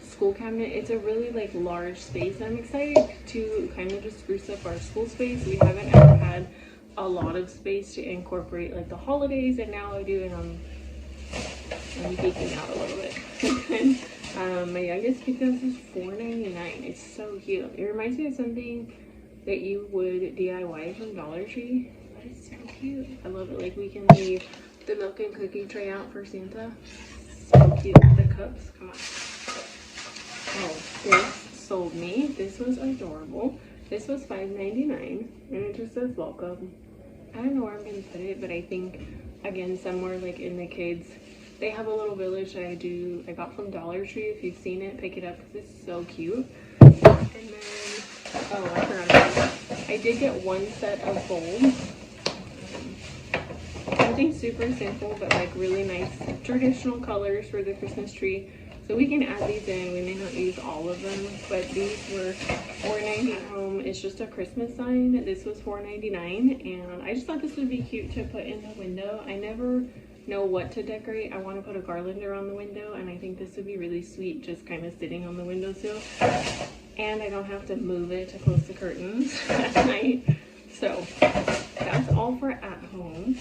school cabinet. It's a really like large space. I'm excited to kind of just spruce up our school space. We haven't ever had a lot of space to incorporate like the holidays, and now I do, and I'm geeking out a little bit. My youngest picked up this $4.99. It's so cute. It reminds me of something that you would DIY from Dollar Tree. But it's so cute. I love it. Like we can leave the milk and cookie tray out for Santa. So cute. The cups. Come on. Oh, this sold me. This was adorable. This was $5.99, and it just says welcome. I don't know where I'm gonna put it, but I think again somewhere like in the kids. They have a little village that I got from Dollar Tree. If you've seen it, pick it up because it's so cute. And then, oh, I forgot about that. I did get 1 set of bowls. Something super simple, but like really nice traditional colors for the Christmas tree. So we can add these in. We may not use all of them, but these were $4.90 at home. It's just a Christmas sign. This was $4.99, and I just thought this would be cute to put in the window. I never know what to decorate. I want to put a garland around the window, and I think this would be really sweet just kind of sitting on the windowsill, and I don't have to move it to close the curtains at night. So that's all for at home.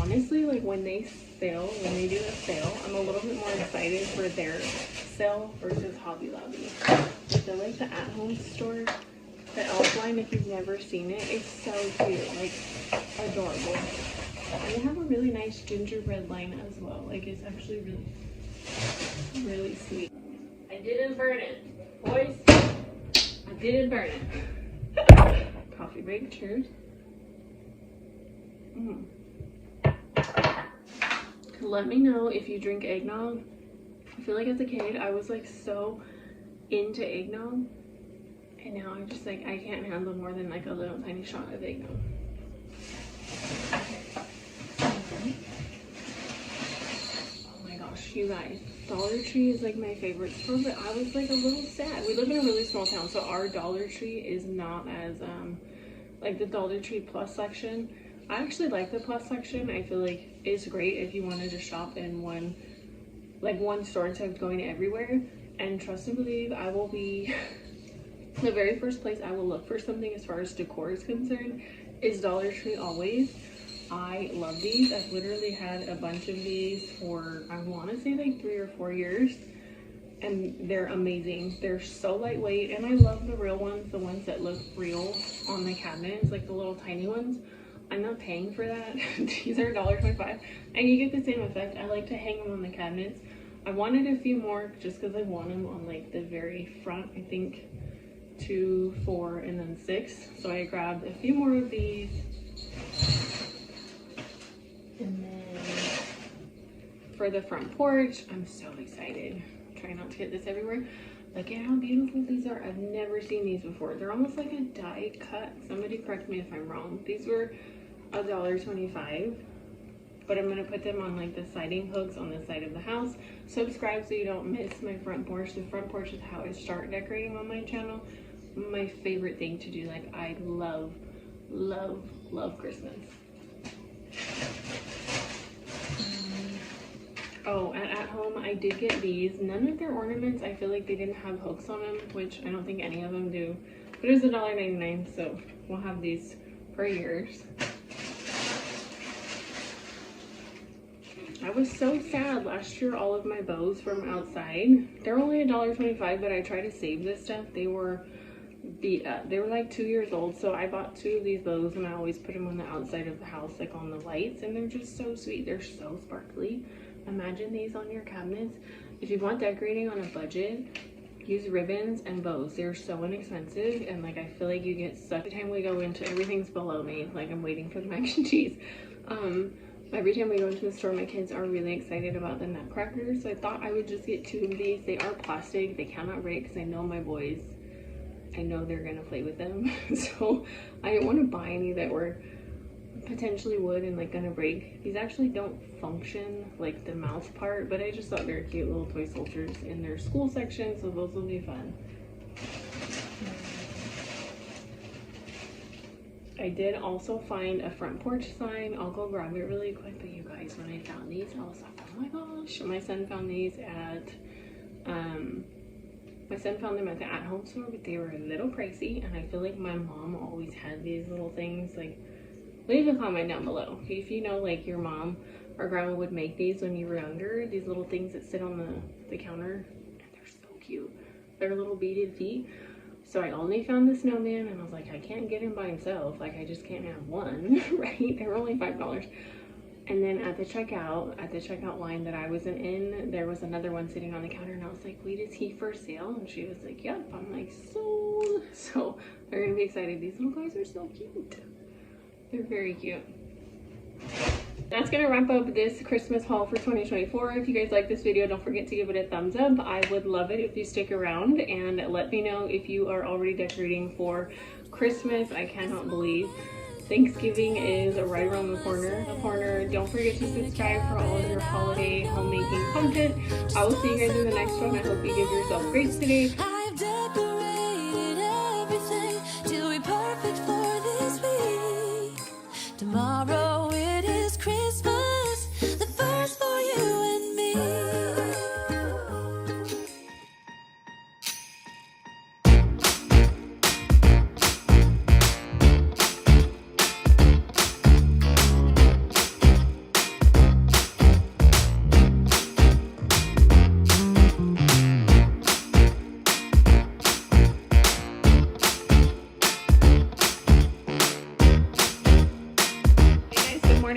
Honestly, like when they do a sale, I'm a little bit more excited for their sale versus Hobby Lobby. I feel like the at home store, the elf line, if you've never seen it, it's so cute, like adorable. And they have a really nice gingerbread line as well. Like it's actually really, really sweet. I didn't burn it, boys. I didn't burn it. Coffee break, cheers. Let me know if you drink eggnog. I feel like as a kid, I was like so into eggnog. And now I'm just like, I can't handle more than like a little tiny shot of eggnog. Oh my gosh, you guys, Dollar Tree is like my favorite store, but I was like a little sad. We live in a really small town, so our Dollar Tree is not as like the Dollar Tree Plus section. I actually like the Plus section. I feel like it's great if you wanted to shop in one store instead of going everywhere. And trust and believe, I will be the very first place I will look for something as far as decor is concerned is Dollar Tree always. I love these. I've literally had a bunch of these for, I want to say like 3 or 4 years, and they're amazing. They're so lightweight, and I love the real ones, the ones that look real on the cabinets, like the little tiny ones. I'm not paying for that. These are $1.25, and you get the same effect. I like to hang them on the cabinets. I wanted a few more just because I want them on like the very front. I think 2, 4, and then 6. So I grabbed a few more of these. And then for the front porch, I'm so excited. Try not to get this everywhere. Look at how beautiful these are. I've never seen these before. They're almost like a die cut. Somebody correct me if I'm wrong. These were $1.25. but I'm going to put them on like the siding hooks on the side of the house. Subscribe so you don't miss my front porch. The front porch is how I start decorating on my channel. My favorite thing to do. Like, I love Christmas. Oh, at home I did get these. None of their ornaments, I feel like they didn't have hooks on them, which I don't think any of them do. But it was $1.99, so we'll have these for years. I was so sad last year. All of my bows from outside, they're only $1.25, but I try to save this stuff. They were beat up. They were like 2 years old, so I bought 2 of these bows and I always put them on the outside of the house, like on the lights, and they're just so sweet. They're so sparkly. Imagine these on your cabinets. If you want decorating on a budget, use ribbons and bows. They're so inexpensive, and like I feel like you get stuck. Every time we go into, everything's below me, like I'm waiting for the mac and cheese. Every time we go into the store, my kids are really excited about the nutcrackers, so I thought I would just get 2 of these. They are plastic, they cannot break, because I know my boys, I know they're gonna play with them. So I didn't want to buy any that were potentially wood and like gonna break. These actually don't function, like the mouth part, but I just thought they were cute little toy soldiers in their school section, so those will be fun. I did also find a front porch sign. I'll go grab it really quick, but you guys, when I found these, I was like, oh my gosh. My son found these at the at-home store, but they were a little pricey, and I feel like my mom always had these little things. Like, leave a comment down below if you know, like, your mom or grandma would make these when you were younger. These little things that sit on the counter, and they're so cute. They're little beaded feet. So I only found the snowman, and I was like, I can't get him by himself. Like, I just can't have one, right? They were only $5. And then at the checkout line that I wasn't in, there was another one sitting on the counter, and I was like, wait, is he for sale? And she was like, yep. I'm like, sold. So they're gonna be excited. These little guys are so cute. They're very cute. That's gonna wrap up this Christmas haul for 2024. If you guys like this video, don't forget to give it a thumbs up. I would love it if you stick around and let me know if you are already decorating for Christmas. I cannot believe Thanksgiving is right around the corner. Don't forget to subscribe for all of your holiday homemaking content. I will see you guys in the next one. I hope you give yourself grace today. I've decorated everything to be perfect for this week. Tomorrow it is Christmas, the first for you and me.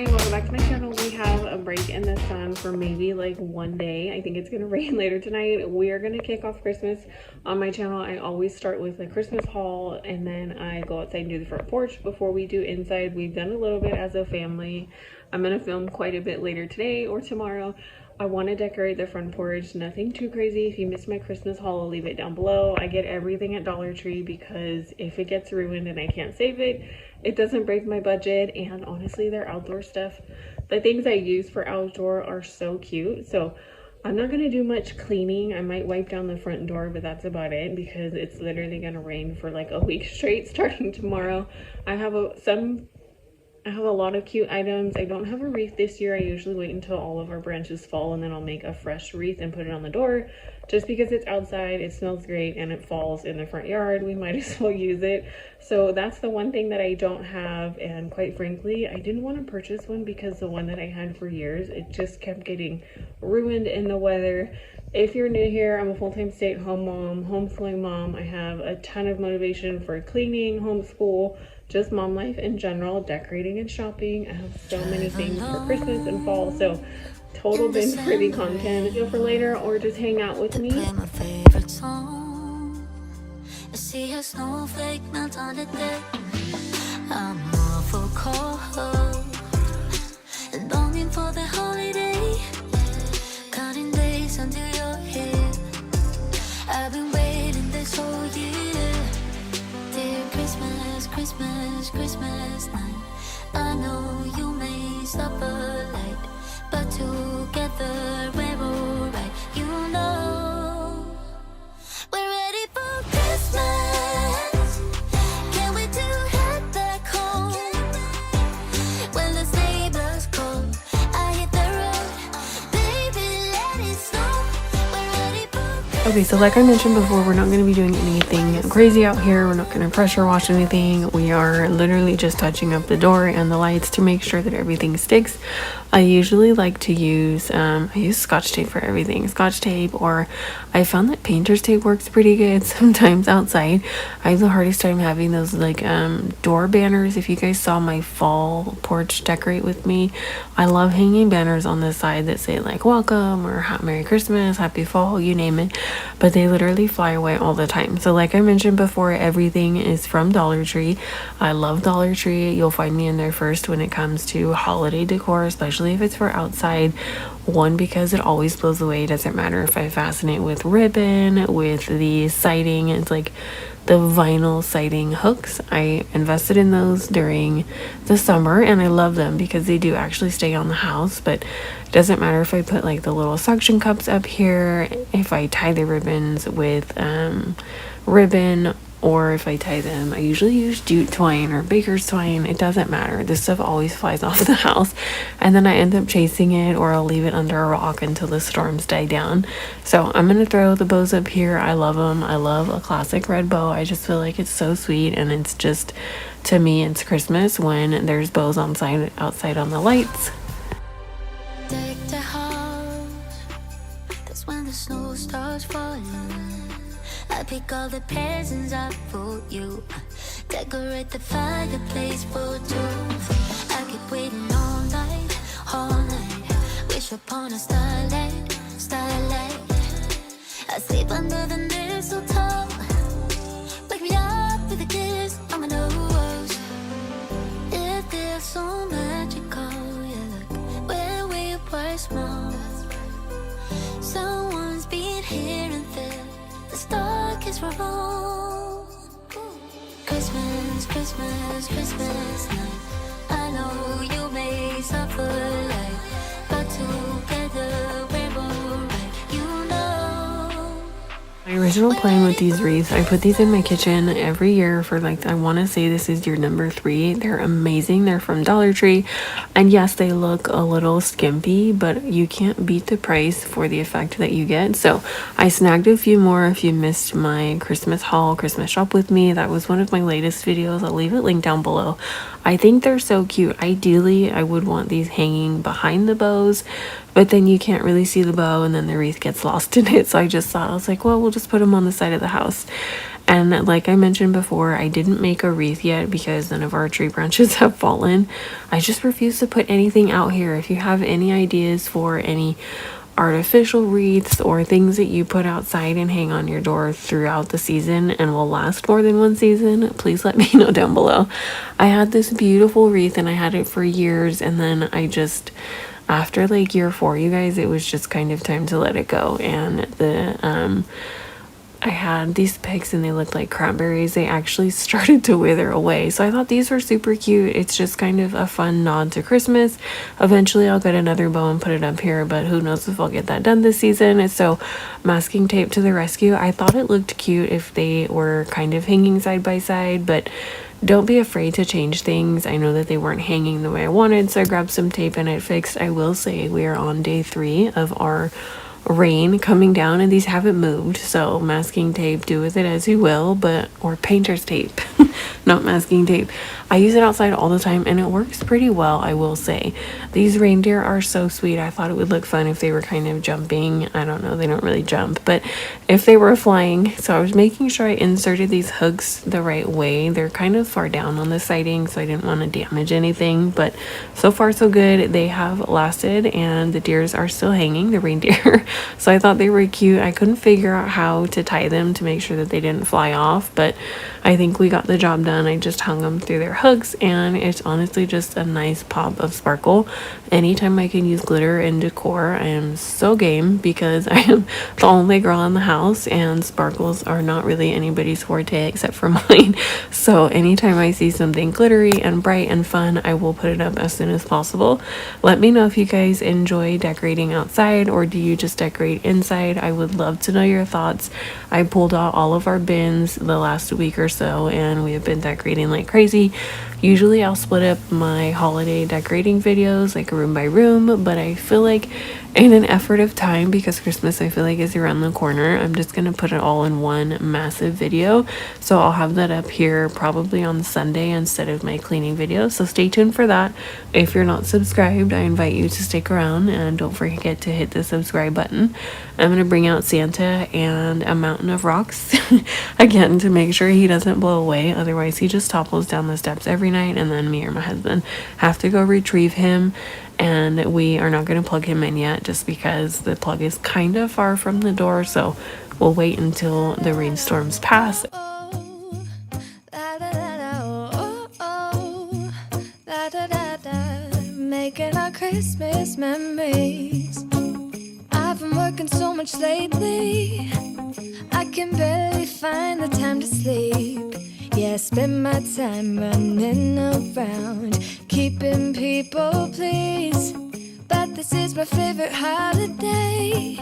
Welcome back to my channel. We have a break in the sun for maybe like one day. I think it's gonna rain later tonight. We are gonna kick off Christmas on my channel. I always start with a Christmas haul, and then I go outside and do the front porch before we do inside. We've done a little bit as a family. I'm gonna film quite a bit later today or tomorrow. I want to decorate the front porch. Nothing too crazy. If you missed my Christmas haul, I'll leave it down below. I get everything at Dollar Tree because if it gets ruined and I can't save it, it doesn't break my budget. And honestly, their outdoor stuff, the things I use for outdoor are so cute. So I'm not going to do much cleaning. I might wipe down the front door, but that's about it because it's literally going to rain for like a week straight starting tomorrow. I have a lot of cute items. I don't have a wreath this year. I usually wait until all of our branches fall and then I'll make a fresh wreath and put it on the door. Just because it's outside, it smells great, and it falls in the front yard, we might as well use it. So that's the one thing that I don't have, and quite frankly, I didn't want to purchase one because the one that I had for years, it just kept getting ruined in the weather. If you're new here, I'm a full-time stay-at-home mom, homeschooling mom. I have a ton of motivation for cleaning, homeschool, just mom life in general, decorating and shopping. I have so many things for Christmas and fall, so total binge worthy content. Video for later or just hang out with me. Play my favorite song. I see a snowflake melt on the deck. I'm awful cold and longing for the holiday. Counting days until you're here. I've been waiting this whole year. Dear Christmas, Christmas, Christmas night. I know you may stop a light. Okay, so like I mentioned before, we're not going to be doing anything crazy out here. We're not going to pressure wash anything. We are literally just touching up the door and the lights to make sure that everything sticks. I usually like to use, I use Scotch tape for everything. Scotch tape, or I found that painter's tape works pretty good sometimes outside. I have the hardest time having those like door banners. If you guys saw my fall porch decorate with me, I love hanging banners on the side that say like welcome or Merry Christmas, Happy Fall, you name it. But they literally fly away all the time. So like I mentioned before, everything is from Dollar Tree. I love Dollar Tree. You'll find me in there first when it comes to holiday decor, especially if it's for outside. One, because it always blows away. It doesn't matter if I fasten it with ribbon, with the siding. It's like the vinyl siding hooks. I invested in those during the summer and I love them because they do actually stay on the house. But it doesn't matter if I put like the little suction cups up here, if I tie the ribbons with ribbon, or if I tie them, I usually use jute twine or baker's twine. It doesn't matter. This stuff always flies off the house. And then I end up chasing it, or I'll leave it under a rock until the storms die down. So I'm going to throw the bows up here. I love them. I love a classic red bow. I just feel like it's so sweet. And it's just, to me, it's Christmas when there's bows outside on the lights. Deck the house, that's when the snow starts falling. I pick all the presents up for you, decorate the fireplace for two. I keep waiting all night, wish upon a starlight. I sleep under the mistletoe, wake me up with a kiss on my nose. It feels so magical, yeah, look where we were small. Someone's been here and there, the stock is for all. Christmas, Christmas, Christmas night. I know you may suffer light, but together we're alright, you know. My original plan with these wreaths, I put these in my kitchen every year for like, I want to say this is year number 3. They're amazing. They're from Dollar Tree. And yes, they look a little skimpy, but you can't beat the price for the effect that you get. So I snagged a few more. If you missed my Christmas haul, Christmas shop with me, that was one of my latest videos. I'll leave it linked down below. I think they're so cute. Ideally, I would want these hanging behind the bows, but then you can't really see the bow and then the wreath gets lost in it. So I just thought, I was like, well, we'll just put them on the side of the house. And like I mentioned before, I didn't make a wreath yet because none of our tree branches have fallen. I just refuse to put anything out here. If you have any ideas for any artificial wreaths or things that you put outside and hang on your door throughout the season and will last more than one season, please let me know down below. I had this beautiful wreath and I had it for years, and then I just, after like year 4, you guys, it was just kind of time to let it go. And the I had these pegs and they looked like cranberries. They actually started to wither away. So I thought these were super cute. It's just kind of a fun nod to Christmas. Eventually I'll get another bow and put it up here, but who knows if I'll get that done this season. So masking tape to the rescue. I thought it looked cute if they were kind of hanging side by side, but don't be afraid to change things. I know that they weren't hanging the way I wanted, so I grabbed some tape and it fixed. I will say we are on day 3 of our rain coming down and these haven't moved, so masking tape, do with it as you will, but or painter's tape not masking tape. I use it outside all the time and it works pretty well, I will say. These reindeer are so sweet. I thought it would look fun if they were kind of jumping. I don't know, they don't really jump, but if they were flying. So I was making sure I inserted these hooks the right way. They're kind of far down on the siding, so I didn't want to damage anything, but so far so good. They have lasted and the deers are still hanging, the reindeer. So I thought they were cute. I couldn't figure out how to tie them to make sure that they didn't fly off, but I think we got the job done. I just hung them through their hooks and it's honestly just a nice pop of sparkle. Anytime I can use glitter in decor, I am so game, because I am the only girl in the house and sparkles are not really anybody's forte except for mine. So anytime I see something glittery and bright and fun, I will put it up as soon as possible. Let me know if you guys enjoy decorating outside or do you just decorate inside. I would love to know your thoughts. I pulled out all of our bins the last week or so and we have been decorating like crazy. Usually I'll split up my holiday decorating videos like room by room, but I feel like in an effort of time, because Christmas I feel like is around the corner, I'm just gonna put it all in one massive video. So I'll have that up here probably on Sunday instead of my cleaning video, so stay tuned for that. If you're not subscribed, I invite you to stick around and don't forget to hit the subscribe button. I'm gonna bring out Santa and a mountain of rocks again to make sure he doesn't blow away, otherwise he just topples down the steps every night and then me or my husband have to go retrieve him. And we are not going to plug him in yet just because the plug is kind of far from the door, so we'll wait until the rainstorms pass. Oh, la da da da, oh, oh, la da da da, making our Christmas memories. I've been working so much lately, I can barely find the time to sleep. Yeah, I spend my time running around, keeping people pleased. But this is my favorite holiday.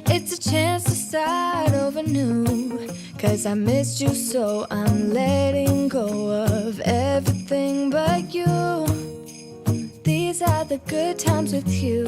It's a chance to start over new. 'Cause I missed you, so I'm letting go of everything but you. These are the good times with you.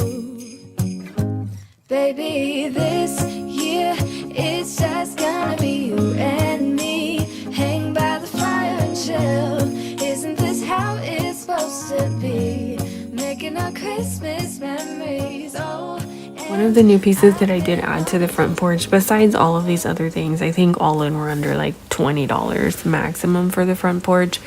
Baby, this year it's just gonna be you and me. Hang by the fire and chill. Isn't this how it's supposed to be? Making our Christmas memories. Oh, one of the new pieces that I did add to the front porch, besides all of these other things, I think all in were under like $20 maximum for the front porch,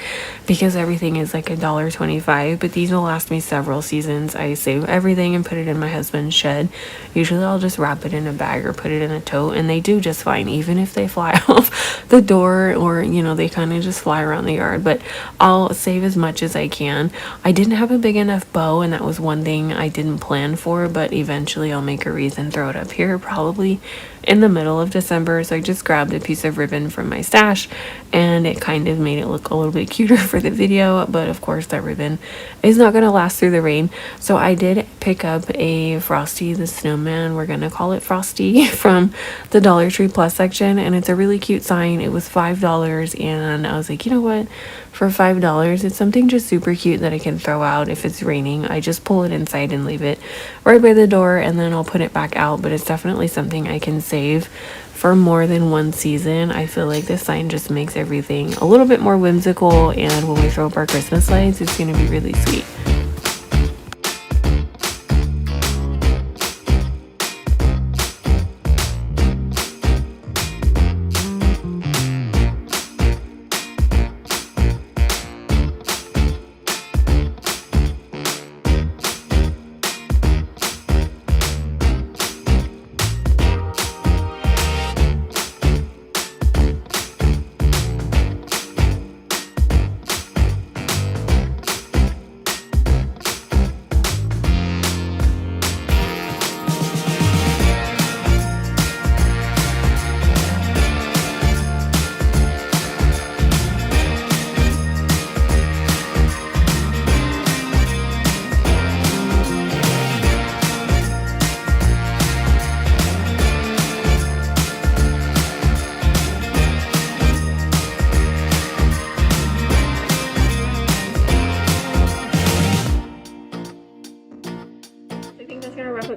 because everything is like $1.25, but these will last me several seasons. I save everything and put it in my husband's shed. Usually I'll just wrap it in a bag or put it in a tote, and they do just fine even if they fly off the door or, you know, they kind of just fly around the yard. But I'll save as much as I can. I didn't have a big enough bow, and that was one thing I didn't plan for, but eventually I'll make a reason throw it up here probably in the middle of December. So I just grabbed a piece of ribbon from my stash and it kind of made it look a little bit cuter for the video, but of course that ribbon is not going to last through the rain. So I did pick up a Frosty the Snowman, we're gonna call it Frosty, from the Dollar Tree Plus section, and it's a really cute sign. It was $5 and I was like, you know what, for $5 it's something just super cute that I can throw out if it's raining. I just pull it inside and leave it right by the door, and then I'll put it back out. But it's definitely something I can save for more than one season. I feel like this sign just makes everything a little bit more whimsical, and when we throw up our Christmas lights, it's going to be really sweet.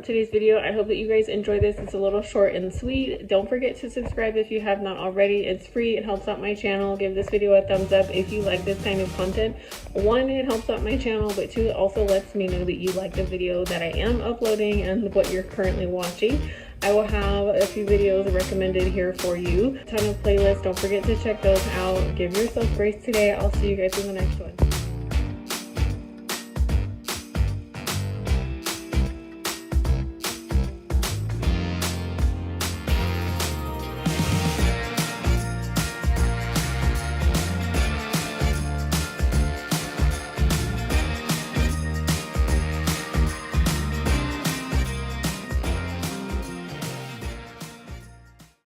Today's video. I hope that you guys enjoy this. It's a little short and sweet. Don't forget to subscribe if you have not already. It's free. It helps out my channel. Give this video a thumbs up if you like this kind of content. One, it helps out my channel, but two, it also lets me know that you like the video that I am uploading and what you're currently watching. I will have a few videos recommended here for you. A ton of playlists. Don't forget to check those out. Give yourself grace today. I'll see you guys in the next one.